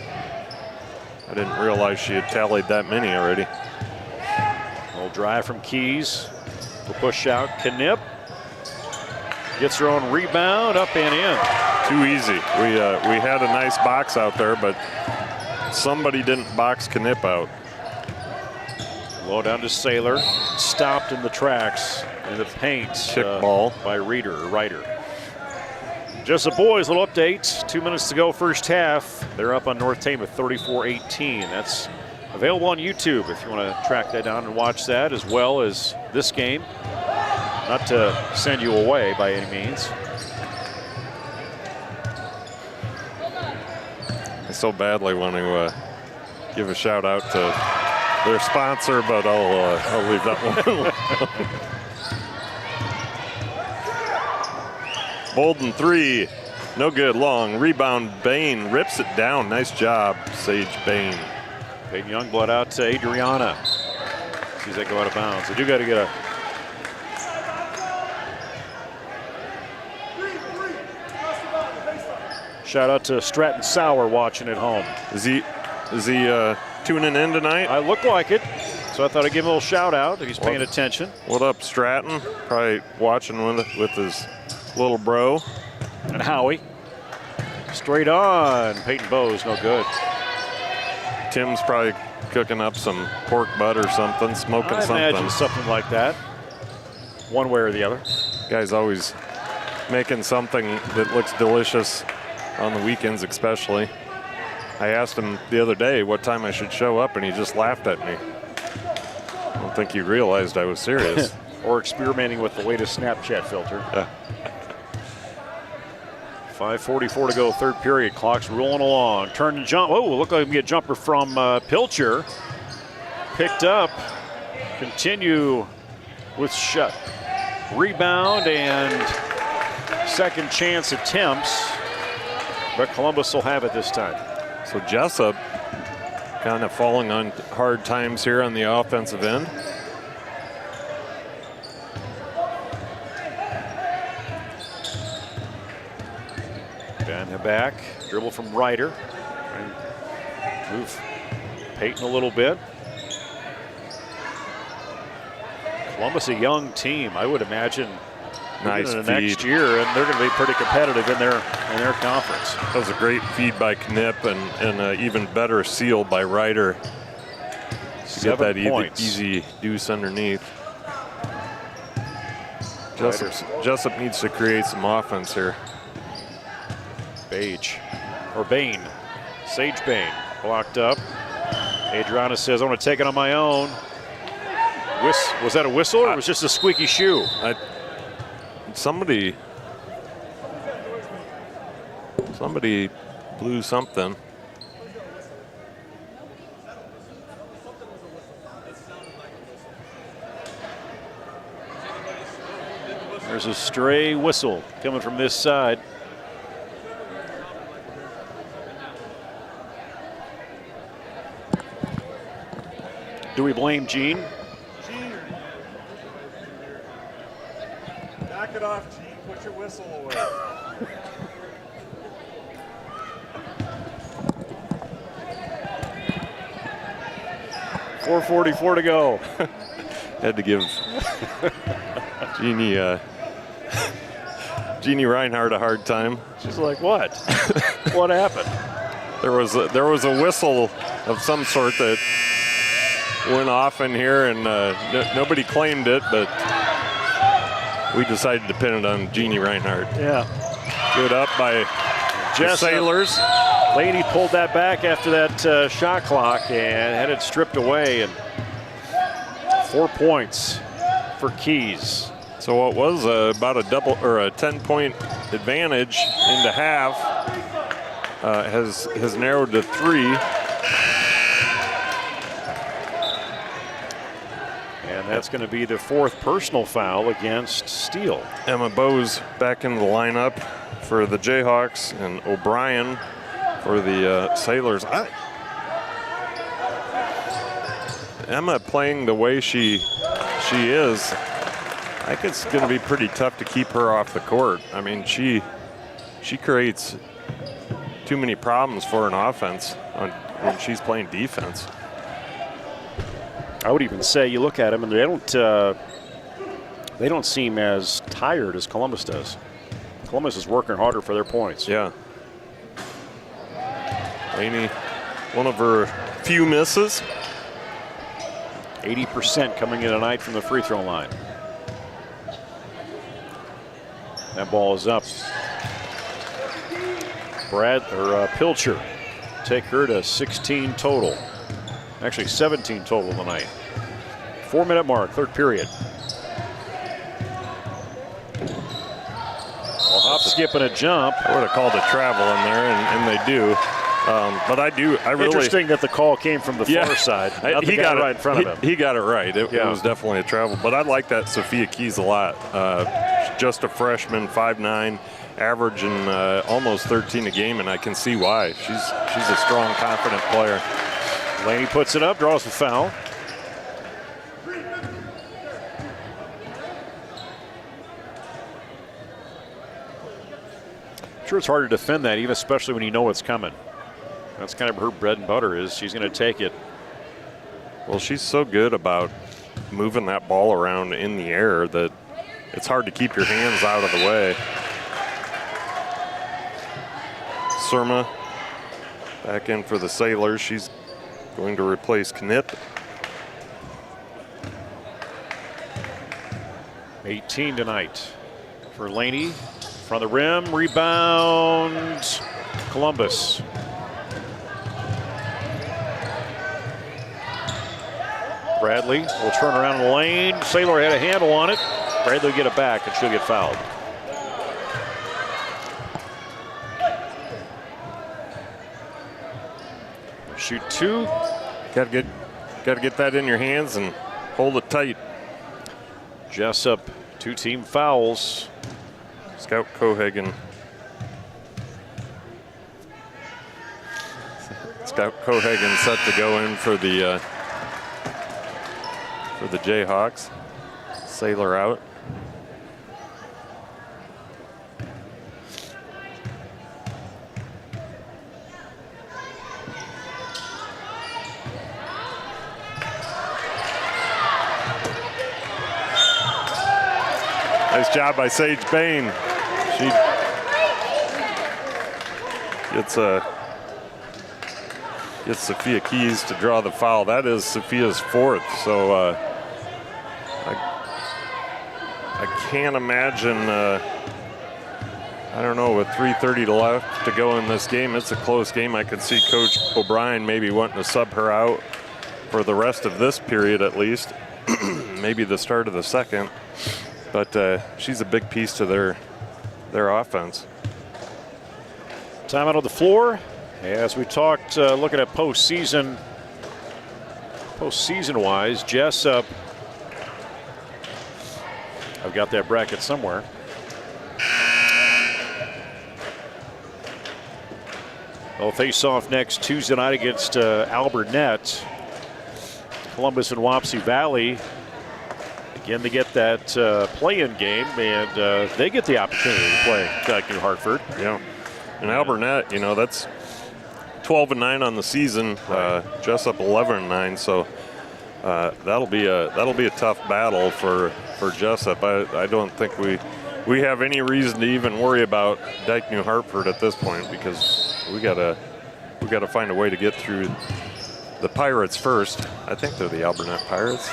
I didn't realize she had tallied that many already. A little drive from Keys. The push out. Knipp gets her own rebound, up and in. Too easy. We had a nice box out there, but somebody didn't box Knipp out. Low down to Sailor. Stopped in the tracks in the paint. Ball by Ryder. Jesup boys, little update. 2 minutes to go first half. They're up on North Tama 34-18. That's available on YouTube if you want to track that down and watch that, as well as this game. Not to send you away by any means. I so badly want to give a shout out to their sponsor, but I'll leave that one alone. Bolden three, no good, long rebound. Bain rips it down. Nice job, Sage Bain. Peyton Youngblood out to Adriana. Sees that go out of bounds. They do got to get a. Shout out to Stratton Sauer watching at home. Is he tuning in tonight? I look like it, so I thought I'd give him a little shout out if he's paying attention. What up, Stratton? Probably watching with his little bro. And Howie. Straight on. Peyton Bowes, no good. Tim's probably cooking up some pork butt or something, smoking something. I imagine something like that, one way or the other. Guy's always making something that looks delicious on the weekends especially. I asked him the other day what time I should show up, and he just laughed at me. I don't think he realized I was serious. Or experimenting with the latest Snapchat filter. Yeah. 5:44 to go, third period. Clock's rolling along. Turn and jump. Oh, looked like we get a jumper from Pilcher. Picked up. Continue with shot. Rebound and second chance attempts. But Columbus will have it this time. So Jesup kind of falling on hard times here on the offensive end. back, dribble from Ryder. And move Peyton a little bit. Columbus, a young team, I would imagine. Nice in the feed. next year, and they're going to be pretty competitive in their conference. That was a great feed by Knipp and an even better seal by Ryder. Get that easy deuce underneath. Jesup needs to create some offense here. Bain. Sage Bain blocked up. Adriana says, I want to take it on my own. Was that a whistle or was it just a squeaky shoe? Somebody blew something. There's a stray whistle coming from this side. Do we blame Jean? Knock it off, Gene. Put your whistle away. .444 to go. Had to give Jeannie Reinhardt a hard time. She's like, what? What happened? There was a whistle of some sort that went off in here, and nobody claimed it, but we decided to pin it on Jeannie Reinhardt. Yeah. Good up by the Sailors. Laney pulled that back after that shot clock and had it stripped away, and 4 points for Keys. So what was about a 10-point advantage into half has narrowed to 3. And that's going to be the 4th personal foul against Steele. Emma Bowes back into the lineup for the Jayhawks, and O'Brien for the Sailors. Emma playing the way she is, I think it's going to be pretty tough to keep her off the court. I mean, she creates too many problems for an offense when she's playing defense. I would even say you look at them and they don't seem as tired as Columbus does. Columbus is working harder for their points. Yeah. Laney, one of her few misses. 80% coming in tonight from the free throw line. That ball is up. Pilcher take her to 16 total. Actually 17 total tonight. 4-minute mark, 3rd period. Well, hop, skip, and a jump. I would have called a travel in there, and they do. But I really. Interesting that the call came from the far side. He got it right in front of him. He got it right. It was definitely a travel. But I like that Sophia Keys a lot. Just a freshman, 5'9", averaging almost 13 a game, and I can see why. She's a strong, confident player. Laney puts it up, draws the foul. Sure, it's hard to defend that, even especially when you know what's coming. That's kind of her bread and butter, is she's going to take it. Well, she's so good about moving that ball around in the air that it's hard to keep your hands out of the way. Surma back in for the Sailors. She's going to replace Knipp. 18 tonight for Laney. Front of the rim, rebound, Columbus. Bradley will turn around the lane. Sailor had a handle on it. Bradley will get it back, and she'll get fouled. Shoot 2. Got to get that in your hands and hold it tight. Jesup, 2 team fouls. Scout Cohagen. Scout Cohagen set to go in for the Jayhawks. Sailor out. Nice job by Sage Bain. She gets Sophia Keys to draw the foul. That is Sophia's 4th. So I can't imagine. I don't know, with 3:30 left to go in this game, it's a close game. I could see Coach O'Brien maybe wanting to sub her out for the rest of this period at least, maybe the start of the second. But she's a big piece to their offense. Time out on the floor. As we talked, looking at postseason wise, Jesup. I've got that bracket somewhere. They'll face off next Tuesday night against Alburnett. Columbus and Wapsie Valley. Again, they get that play-in game, and they get the opportunity to play New Hartford. Yeah, and Alburnett, you know, that's 12-9 on the season. Jesup 11-9, so that'll be a tough battle for Jesup. I don't think we have any reason to even worry about New Hartford at this point, because we gotta find a way to get through the Pirates first. I think they're the Alburnett Pirates.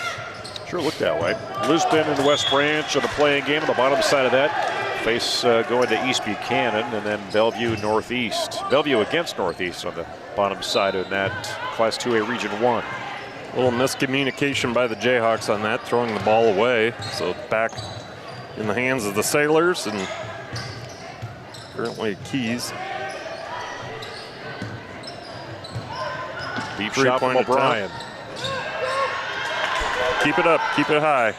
Sure look that way. Lisbon and the West Branch on the playing game on the bottom side of that. Face going to East Buchanan, and then Bellevue Northeast. Bellevue against Northeast on the bottom side of that Class 2A Region 1. A little miscommunication by the Jayhawks on that, throwing the ball away. So back in the hands of the Sailors, and currently Keys. Deep shot from O'Brien. Keep it up, keep it high.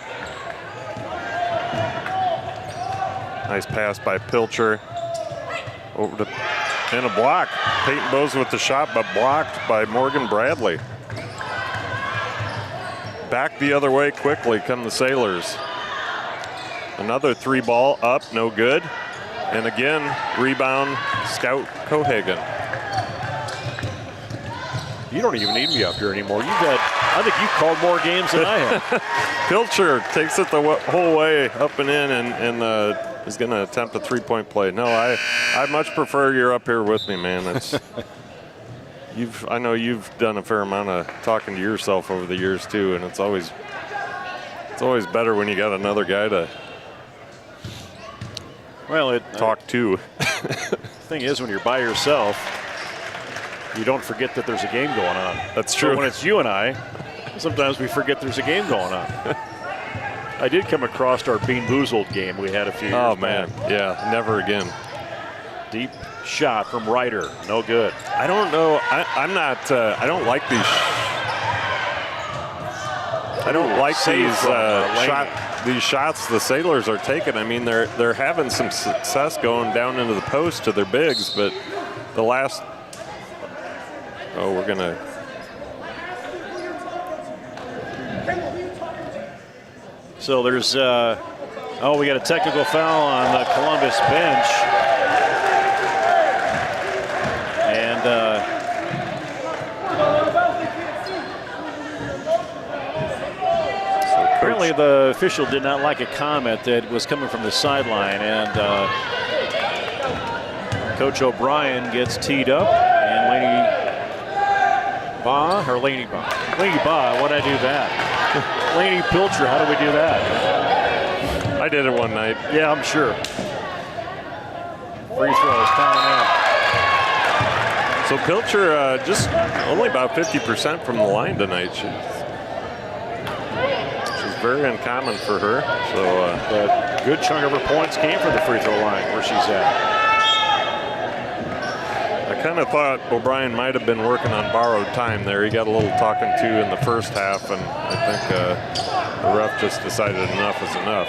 Nice pass by Pilcher. Over to, and a block. Peyton Bose with the shot, but blocked by Morgan Bradley. Back the other way quickly come the Sailors. Another 3-ball up, no good. And again, rebound, Scout Cohagen. You don't even need me up here anymore. I think you called more games than I have. Pilcher takes it the whole way up and in, and is going to attempt a 3-point play. No, I much prefer you're up here with me, man. It's I know you've done a fair amount of talking to yourself over the years too, and it's always better when you got another guy to talk to. Thing is, when you're by yourself, you don't forget that there's a game going on. That's true. But when it's you and I, sometimes we forget there's a game going on. I did come across our Bean Boozled game we had a few years back. Oh, man. Yeah, never again. Deep shot from Ryder. No good. I don't know. I'm not. I don't like these. I don't like these shots the Sailors are taking. I mean, they're having some success going down into the post to their bigs, but the last. Oh, we're gonna. So there's. We got a technical foul on the Columbus bench. And apparently the official did not like a comment that was coming from the sideline, and Coach O'Brien gets teed up, and Laney Baugh, what'd I do that? Laney Pilcher, how do we do that? I did it one night. Yeah, I'm sure. Free throws coming in. So Pilcher just only about 50% from the line tonight. She's very uncommon for her. So a good chunk of her points came from the free throw line where she's at. I kind of thought O'Brien might have been working on borrowed time there. He got a little talking to in the first half, and I think the ref just decided enough is enough.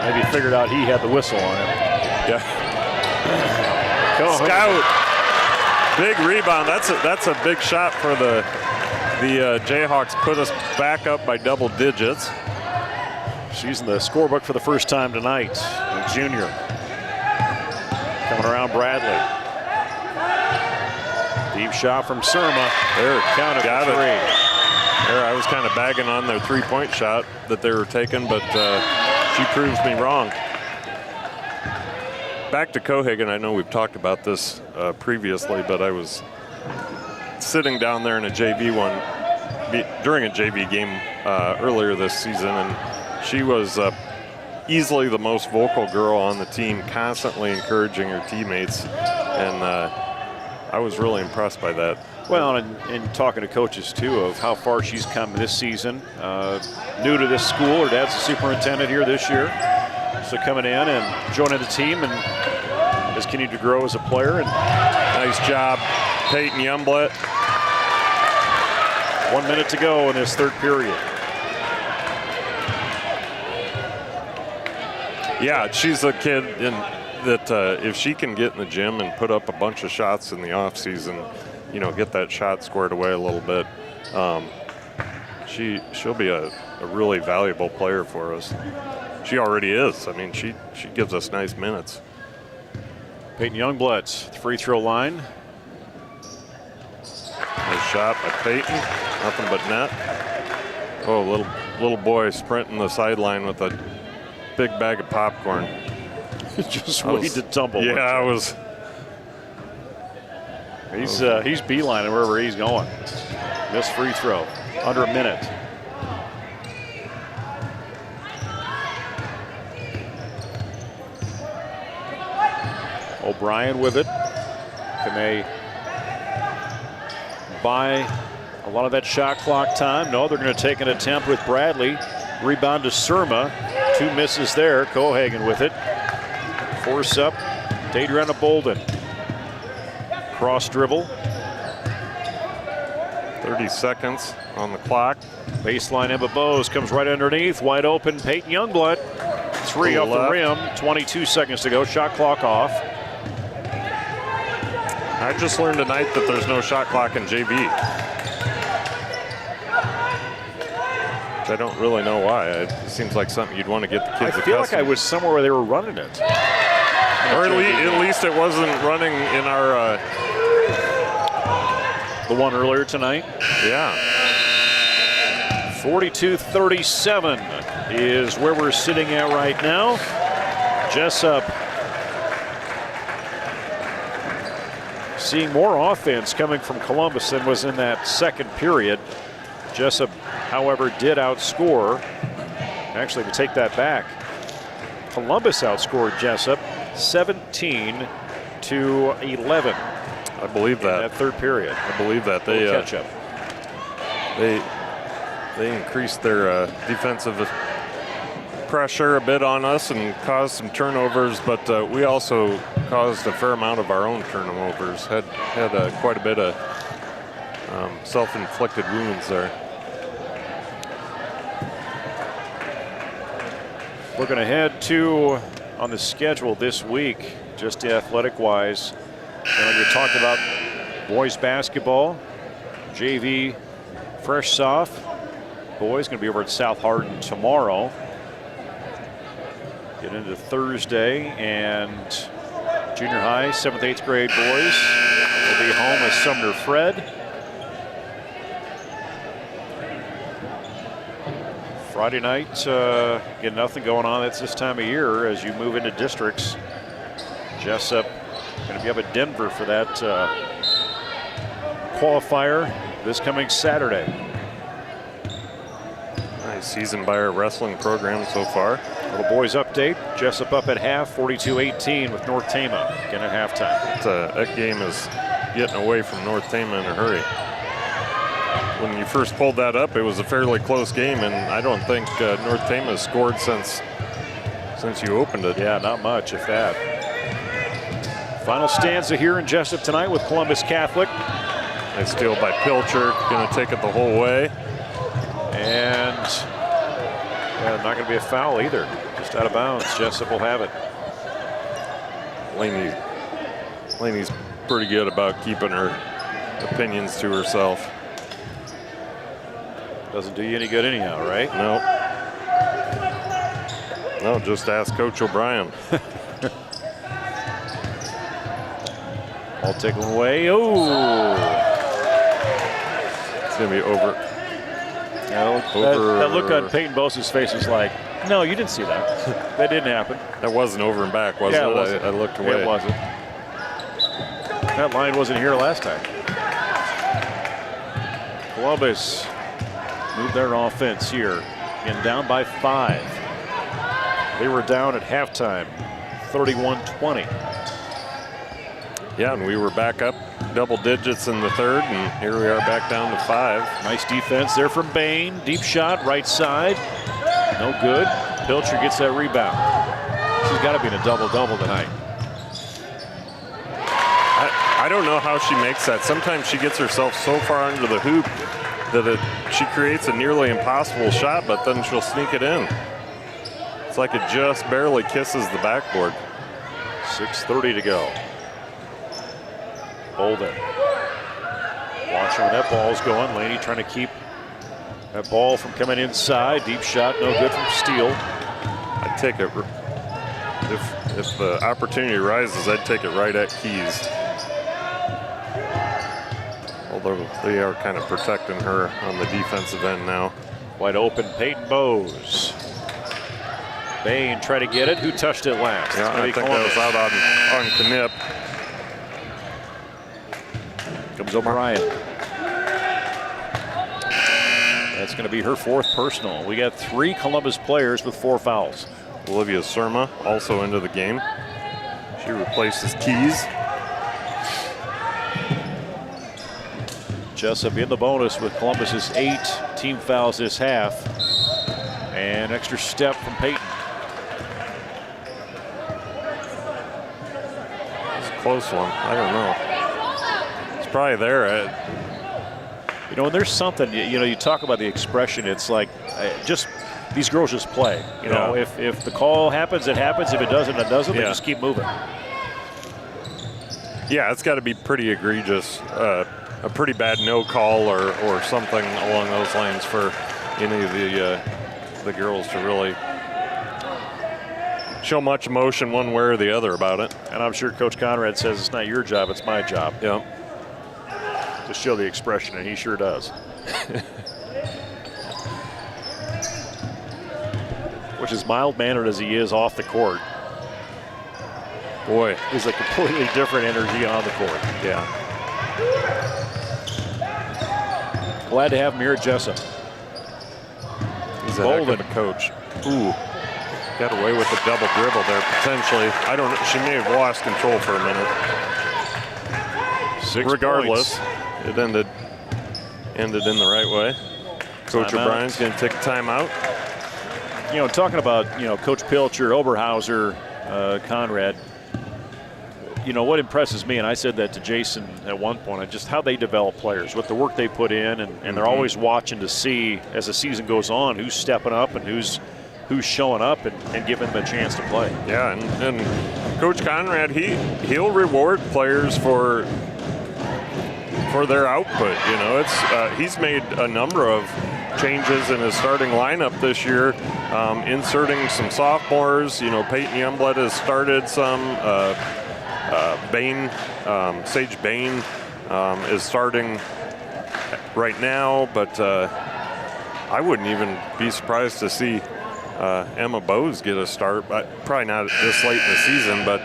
Maybe figured out he had the whistle on him. Yeah. Scout. Big rebound. That's a big shot for the Jayhawks. Put us back up by double digits. She's in the scorebook for the first time tonight. A junior. Coming around Bradley. Deep shot from Surma. There, counted got for 3. There, I was kind of bagging on their 3-point shot that they were taking, but she she proves me wrong. Back to Cohagen, I know we've talked about this previously, but I was sitting down there in a JV during a JV game earlier this season, and she was easily the most vocal girl on the team, constantly encouraging her teammates, and I was really impressed by that. Well, and talking to coaches, too, of how far she's come this season. New to this school. Her dad's the superintendent here this year. So coming in and joining the team and has continued to grow as a player. And nice job, Peyton Youngblood. 1 minute to go in this third period. Yeah, she's a kid that if she can get in the gym and put up a bunch of shots in the off season, you know, get that shot squared away a little bit, she'll be a really valuable player for us. She already is. I mean, she gives us nice minutes. Peyton Youngblood, free throw line. Nice shot by Peyton. Nothing but net. Oh, little boy sprinting the sideline with a big bag of popcorn. Just waiting to tumble. Yeah, I was. He's beelining wherever he's going. Missed free throw. Under a minute. O'Brien with it. Can they buy a lot of that shot clock time? No, they're going to take an attempt with Bradley. Rebound to Surma. 2 misses there. Cohagen with it. Force up. Adriana Bolden. Cross dribble. 30 seconds on the clock. Baseline, Emma Bowes comes right underneath. Wide open, Peyton Youngblood. 3 off the rim. 22 seconds to go. Shot clock off. I just learned tonight that there's no shot clock in JV. Which I don't really know why. It seems like something you'd want to get the kids accustomed. I feel like I was somewhere where they were running it. Or at least it wasn't running in our... the one earlier tonight? Yeah. 42-37 is where we're sitting at right now. Jesup seeing more offense coming from Columbus than was in that second period. Jesup, however, did outscore. Actually, to take that back, Columbus outscored Jesup 17-11. I believe that. In that third period. I believe that. They catch up. They increased their defensive pressure a bit on us and caused some turnovers, but we also caused a fair amount of our own turnovers. Had quite a bit of self-inflicted wounds there. Looking ahead to on the schedule this week, just athletic-wise, we talked about boys basketball, JV fresh soft. Boys going to be over at South Hardin tomorrow. Get into Thursday, and junior high, 7th, 8th grade boys will be home with Sumner Fred. Friday night, get nothing going on. That's this time of year as you move into districts. Jesup going to be up at Denver for that qualifier this coming Saturday. Nice season by our wrestling program so far. Little boys update. Jesup up at half, 42-18 with North Tama again at halftime. That game is getting away from North Tama in a hurry. When you first pulled that up, it was a fairly close game, and I don't think North Tama has scored since you opened it. Yeah, not much, if that. Final stanza here in Jesup tonight with Columbus Catholic. Nice steal by Pilcher, going to take it the whole way. And not going to be a foul either. Just out of bounds. Jesup will have it. Laney's pretty good about keeping her opinions to herself. Doesn't do you any good anyhow, right? No, just ask Coach O'Brien. All taken away. Oh! It's going to be over. That look on Peyton Bose's face is like, No, you didn't see that. That didn't happen. That wasn't over and back, was it? I looked away. It wasn't. That line wasn't here last time. Columbus moved their offense here and down by 5. They were down at halftime, 31-20. Yeah, and we were back up double digits in the third, and here we are back down to 5. Nice defense there from Bain. Deep shot, right side. No good. Pilcher gets that rebound. She's got to be in a double-double tonight. I don't know how she makes that. Sometimes she gets herself so far under the hoop that she creates a nearly impossible shot, but then she'll sneak it in. It's like it just barely kisses the backboard. 6:30 to go. Bolden. Watching where that ball's going. Laney trying to keep that ball from coming inside. Deep shot, no good from Steele. I'd take it. If the opportunity arises, I'd take it right at Keys. Although they are kind of protecting her on the defensive end now. Wide open, Peyton Bowes. Bain tried to get it. Who touched it last? Yeah, I think that was out on Knipp. Comes O'Brien. That's going to be her 4th personal. We got 3 Columbus players with 4 fouls. Olivia Surma also into the game. She replaces Keys. Jesup in the bonus with Columbus's 8 team fouls this half. And extra step from Peyton. It's a close one. I don't know. It's probably there. You know, and there's something, you know, you talk about the expression. It's like just these girls just play. You know, if the call happens, it happens. If it doesn't, it doesn't. They just keep moving. Yeah, it's got to be pretty egregious. A pretty bad no call or something along those lines for any of the girls to really show much emotion one way or the other about it. And I'm sure Coach Conrad says it's not your job, it's my job. Yeah. To show the expression, and he sure does. Which is mild-mannered as he is off the court. Boy, he's a completely different energy on the court. Yeah. Glad to have him here at Jesup. He's a heck of a coach. Ooh, got away with a double dribble there potentially. I don't know. She may have lost control for a minute. 6 Regardless, points. It ended in the right way. Coach O'Brien's going to take a timeout. You know, talking about, you know, Coach Pilcher, Oberhauser, Conrad, you know, what impresses me, and I said that to Jason at one point, just how they develop players, with the work they put in, and they're always watching to see, as the season goes on, who's stepping up and who's showing up and giving them a chance to play. Yeah, and Coach Conrad, he'll reward players for their output. You know, it's he's made a number of changes in his starting lineup this year, inserting some sophomores. You know, Peyton Youngblood has started some. Sage Bain is starting right now, but I wouldn't even be surprised to see Emma Bowes get a start. Probably not this late in the season, but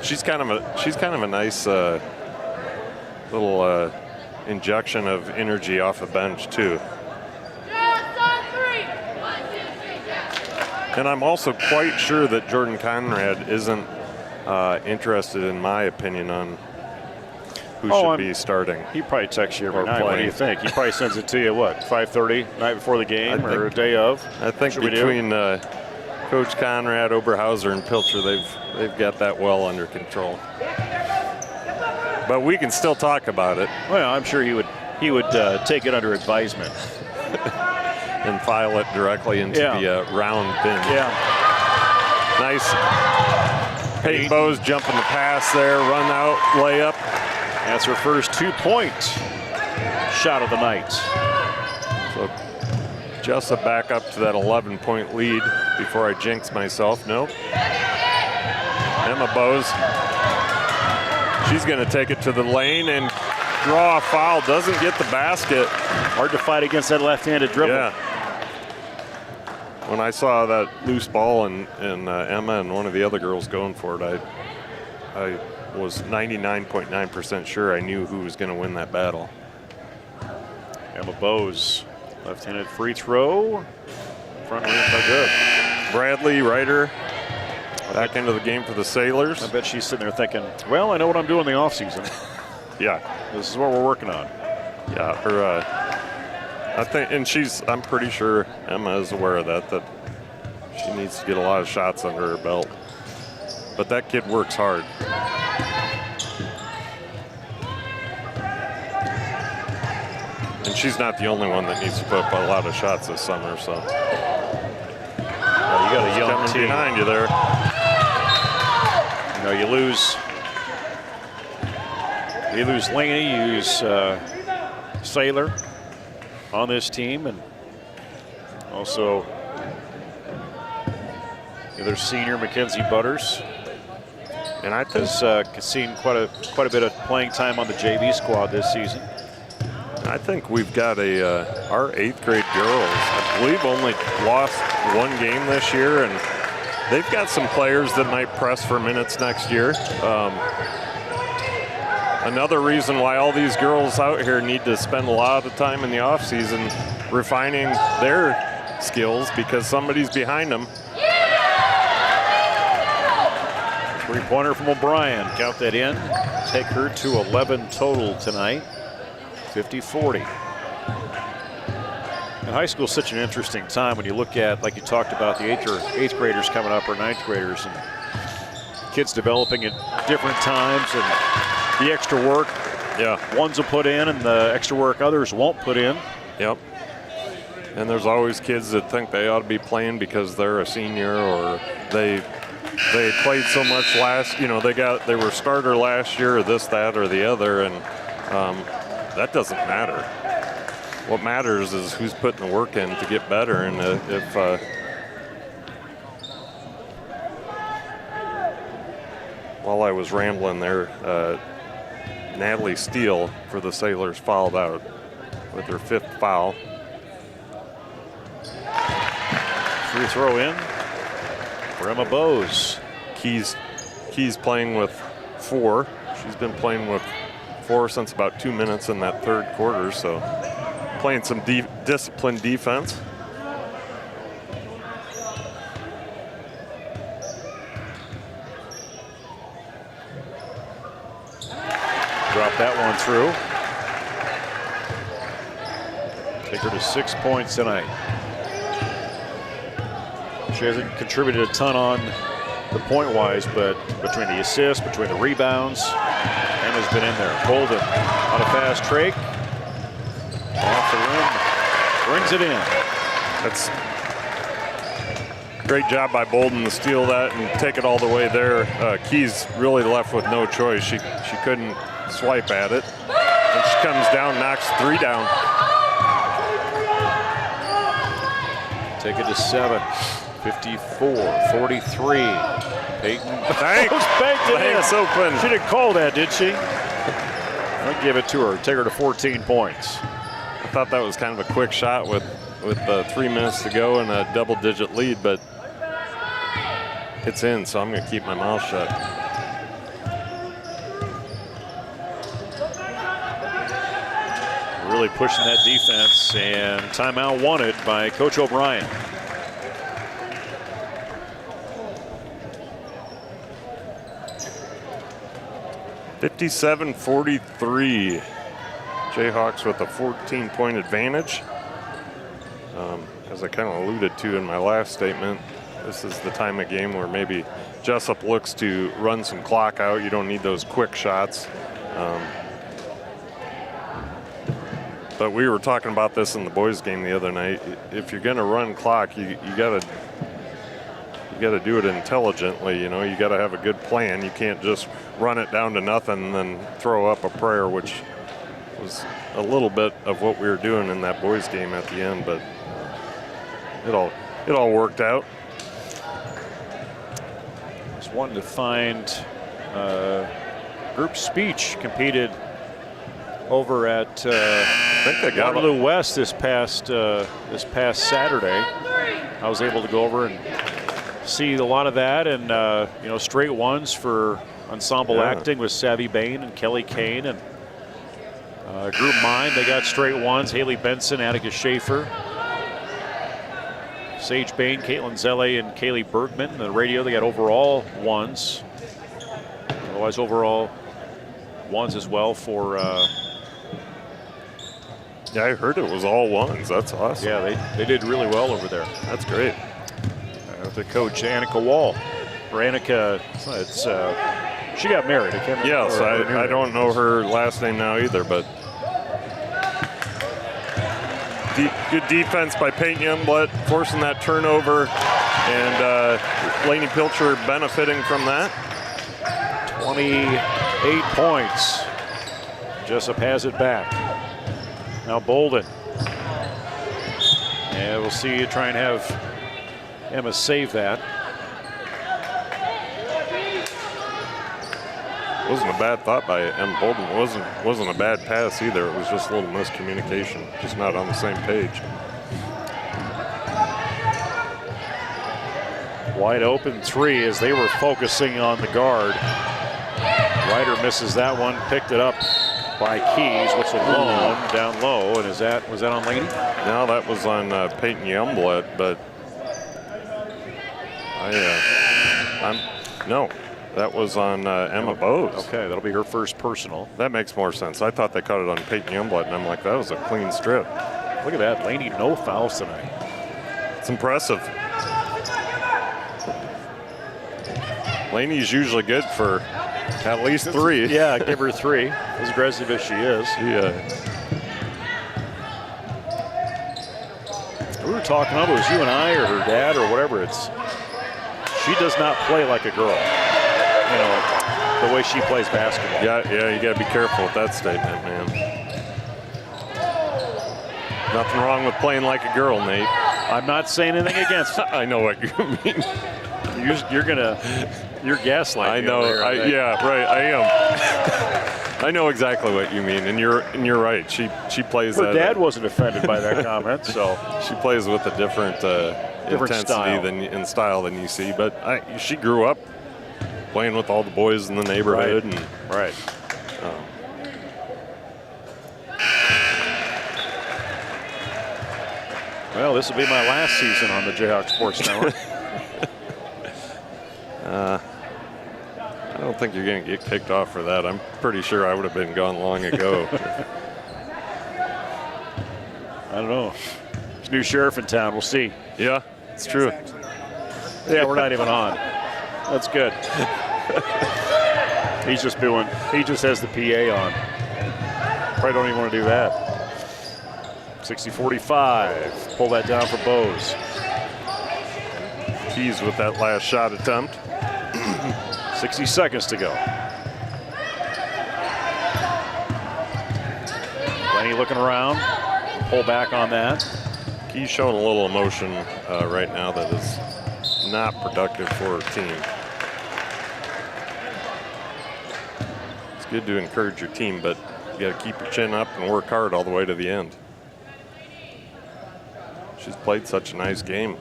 she's kind of a nice little injection of energy off the bench too. And I'm also quite sure that Jordan Conrad isn't interested, in my opinion, on who should be starting. He probably texts you every night. Playing. What do you think? He probably sends it to you, what, 5:30, night before the game or a day of? I think between Coach Conrad, Oberhauser, and Pilcher, they've got that well under control. But we can still talk about it. Well, I'm sure he would take it under advisement. And file it directly into the round bin. Yeah. Nice. Peyton Bowes jumping the pass there, run out, layup. That's her first 2-point shot of the night. So Jesup back up to that 11-point lead before I jinx myself. Nope. Emma Bowes. She's going to take it to the lane and draw a foul. Doesn't get the basket. Hard to fight against that left-handed dribble. Yeah. when I saw that loose ball and Emma and one of the other girls going for it, I was 99.9% sure I knew who was going to win that battle. Emma Bowes, left-handed free throw. Front rim, no good. Bradley Ryder back into the game for the Sailors. I bet she's sitting there thinking, well, I know what I'm doing in the offseason. Yeah. This is what we're working on. Yeah, her, I think, and I'm pretty sure Emma is aware of that she needs to get a lot of shots under her belt. But that kid works hard. And she's not the only one that needs to put up a lot of shots this summer, so. You got a young team behind you there. You know, you lose Laney, you lose Sailor on this team, and also their senior Mackenzie Butters. And I think has seen quite a bit of playing time on the JV squad this season. I think we've got our 8th grade girls, I believe, only lost one game this year, and they've got some players that might press for minutes next year. Another reason why all these girls out here need to spend a lot of time in the offseason refining their skills, because somebody's behind them. Three-pointer from O'Brien. Count that in. Take her to 11 total tonight. 50-40. And high school is such an interesting time when you look at, like you talked about, the eighth graders coming up or 9th graders, and kids developing at different times, and the extra work. Yeah. Ones will put in, and the extra work others won't put in. Yep. And there's always kids that think they ought to be playing because they're a senior, or they played so much they were starter last year, or this, that, or the other, and that doesn't matter. What matters is who's putting the work in to get better, and if while I was rambling there, Natalie Steele for the Sailors fouled out with her 5th foul. Free throw in for Emma Bowes. Keys playing with 4. She's been playing with 4 since about 2 minutes in that 3rd quarter, so playing some disciplined defense. Drop that one through. Take her to 6 points tonight. She hasn't contributed a ton on the point-wise, but between the assists, between the rebounds, Emma's been in there. Bolden on a fast break. Off the rim. Brings it in. That's great job by Bolden to steal that and take it all the way there. Keys really left with no choice. She couldn't swipe at it. And she comes down, knocks 3 down. Take it to 7. 54-43. Peyton banked it in. Open. She didn't call that, did she? I'll give it to her. Take her to 14 points. I thought that was kind of a quick shot with 3 minutes to go and a double-digit lead, but it's in, so I'm going to keep my mouth shut. Really pushing that defense, and timeout wanted by Coach O'Brien. (57-43). Jayhawks with a 14-point advantage. As I kind of alluded to in my last statement, this is the time of game where maybe Jesup looks to run some clock out. You don't need those quick shots. But we were talking about this in the boys' game the other night. If you're going to run clock, you got to do it intelligently. You know, you got to have a good plan. You can't just run it down to nothing and then throw up a prayer, which was a little bit of what we were doing in that boys' game at the end. But it all worked out. Just wanting to find group speech competed over at I think they got Waterloo West this past Saturday. I was able to go over and see a lot of that, and you know, straight ones for ensemble acting with Savvy Bain and Kelly Kane, and group mine, they got straight ones. Haley Benson, Atticus Schaefer, Sage Bain, Caitlin Zelle, and Kaylee Bergman. The radio, they got overall ones. Otherwise, overall ones as well for. Yeah, I heard it was all ones. That's awesome. Yeah, they did really well over there. That's great. The coach Annika Wall, or Annika, it's she got married. I can't remember. Yes, I don't know her last name now either, but good defense by Peyton Youngblood, forcing that turnover, and Lainey Pilcher benefiting from that. 28 points. Jesup has it back. Now Bolden. And we'll see you try and have Emma save that. Wasn't a bad thought by Emma Bolden. It wasn't a bad pass either. It was just a little miscommunication, just not on the same page. Wide open three as they were focusing on the guard. Ryder misses that one, picked it up by Keys, which is long down low. And was that on Laney? No, that was on Peyton Youngblood, but no, that was on Emma Bowes. Okay, that'll be her first personal. That makes more sense. I thought they caught it on Peyton Youngblood, and I'm like, that was a clean strip. Look at that, Laney, no fouls tonight. It's impressive. Laney's usually good for at least 3. Yeah, give her 3. As aggressive as she is. Yeah. We were talking about it was you and I or her dad or whatever. She does not play like a girl. You know, the way she plays basketball. Yeah, you got to be careful with that statement, man. Nothing wrong with playing like a girl, Nate. I'm not saying anything against it. I know what you mean. You're gaslighting. I know. Yeah, right. I am. I know exactly what you mean, and you're right. She plays. Her dad wasn't offended by that comment, so she plays with a different intensity style than you see. But she grew up playing with all the boys in the neighborhood, right. Well, this will be my last season on the J-Hawks Sports Network. I don't think you're going to get kicked off for that. I'm pretty sure I would have been gone long ago. I don't know. There's a new sheriff in town. We'll see. Yeah, it's true. Yeah, we're not even on. That's good. He just has the PA on. Probably don't even want to do that. 60-45. Pull that down for Bowes. Keys with that last shot attempt. 60 seconds to go. Lenny looking around. Pull back on that. Keys showing a little emotion right now that is not productive for her team. It's good to encourage your team, but you got to keep your chin up and work hard all the way to the end. She's played such a nice game.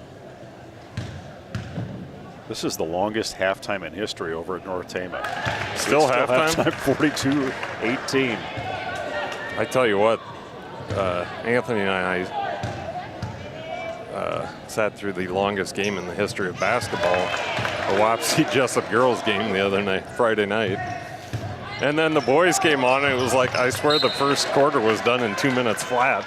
This is the longest halftime in history over at North Tama. Still halftime? 42-18. I tell you what, Anthony and I sat through the longest game in the history of basketball, a Wapsie Jesup girls game the other night, Friday night. And then the boys came on and it was like, I swear the first quarter was done in 2 minutes flat.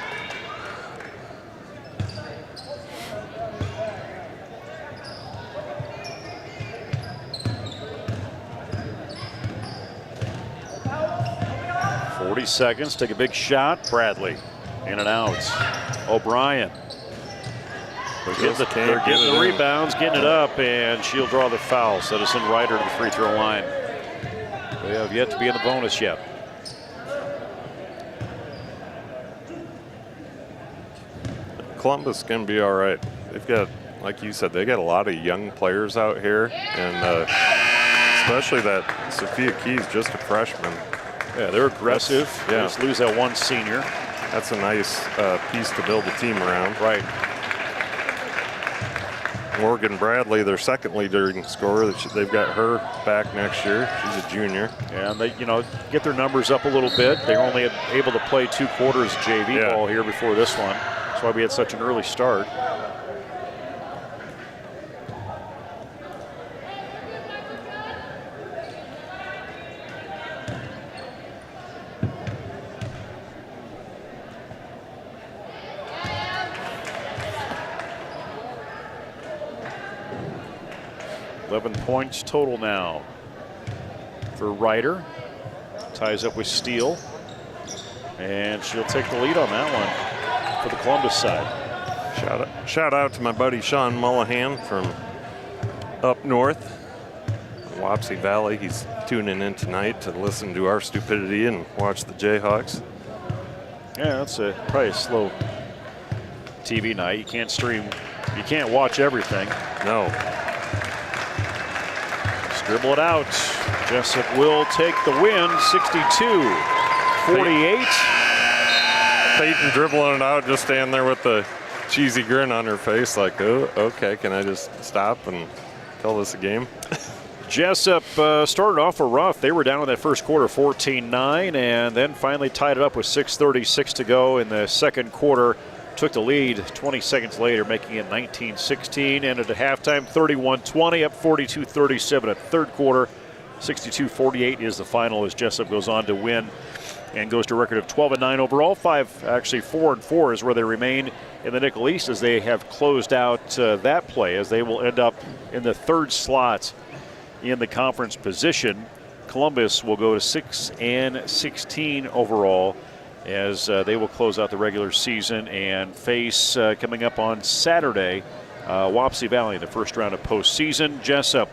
Seconds, take a big shot. Bradley in and out. O'Brien. They're getting the rebounds, getting it up, and she'll draw the foul. Set us in Ryder to the free throw line. They have yet to be in the bonus yet. Columbus can be all right. They've got, like you said, they got a lot of young players out here, and especially that Sophia Keys, just a freshman. Yeah, they're aggressive. They just lose that one senior. That's a nice piece to build a team around. Right. Morgan Bradley, their second leading scorer. They've got her back next year. She's a junior. And they, get their numbers up a little bit. They're only able to play 2 quarters JV ball here before this one. That's why we had such an early start. Points total now for Ryder. Ties up with Steele. And she'll take the lead on that one for the Columbus side. Shout out to my buddy Sean Mullahan from up north, Wapsie Valley. He's tuning in tonight to listen to our stupidity and watch the Jayhawks. Yeah, that's probably a slow TV night. You can't stream, you can't watch everything. No. Dribble it out. Jesup will take the win, 62-48. Peyton dribbling it out, just standing there with the cheesy grin on her face like, oh, okay, can I just stop and call this a game? Jesup started off rough. They were down in that first quarter 14-9 and then finally tied it up with 6:36 to go in the second quarter. Took the lead 20 seconds later, making it 19-16. Ended at halftime 31-20, up 42-37 at third quarter. 62-48 is the final as Jesup goes on to win and goes to a record of 12-9 overall. 4-4 is where they remain in the Nickel East as they have closed out that play, as they will end up in the third slot in the conference position. Columbus will go to 6-16 overall, as they will close out the regular season and face, coming up on Saturday, Wapsie Valley in the first round of postseason. Jesup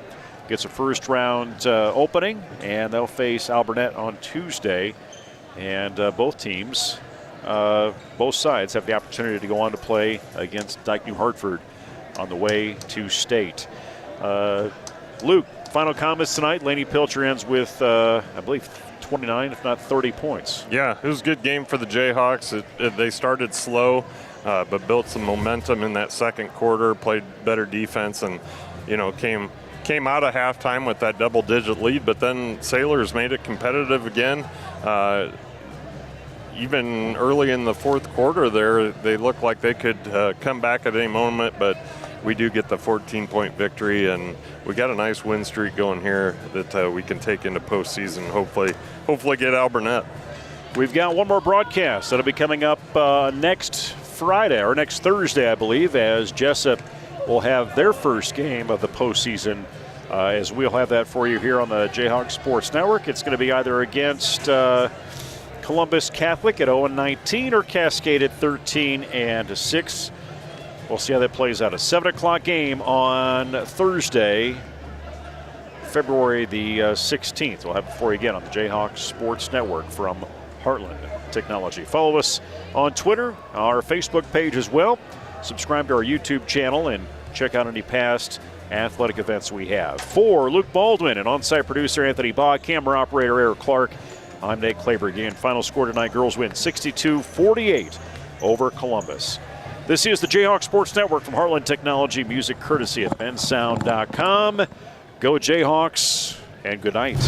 gets a first round opening, and they'll face Alburnett on Tuesday. And both teams, both sides, have the opportunity to go on to play against Dyke New Hartford on the way to state. Luke, final comments tonight. Laney Pilcher ends with, I believe, 29, if not 30 points. Yeah, it was a good game for the Jayhawks. They started slow, but built some momentum in that second quarter, played better defense, and came out of halftime with that double-digit lead. But then Sailors made it competitive again. Even early in the fourth quarter there, they looked like they could come back at any moment, but we do get the 14-point victory, and we got a nice win streak going here that we can take into postseason. Hopefully get Alburnett. We've got one more broadcast that'll be coming up next Friday or next Thursday, I believe, as Jesup will have their first game of the postseason. As we'll have that for you here on the Jayhawks Sports Network. It's going to be either against Columbus Catholic at 0-19 or Cascade at 13-6. We'll see how that plays out. A 7 o'clock game on Thursday, February the 16th. We'll have it for you again on the Jayhawks Sports Network from Heartland Technology. Follow us on Twitter, our Facebook page as well. Subscribe to our YouTube channel and check out any past athletic events we have. For Luke Baldwin and on-site producer Anthony Baugh, camera operator Eric Clark, I'm Nate Klaber. Again, final score tonight, girls win 62-48 over Columbus. This is the Jayhawks Sports Network from Heartland Technology, music courtesy of bensound.com. Go Jayhawks, and good night.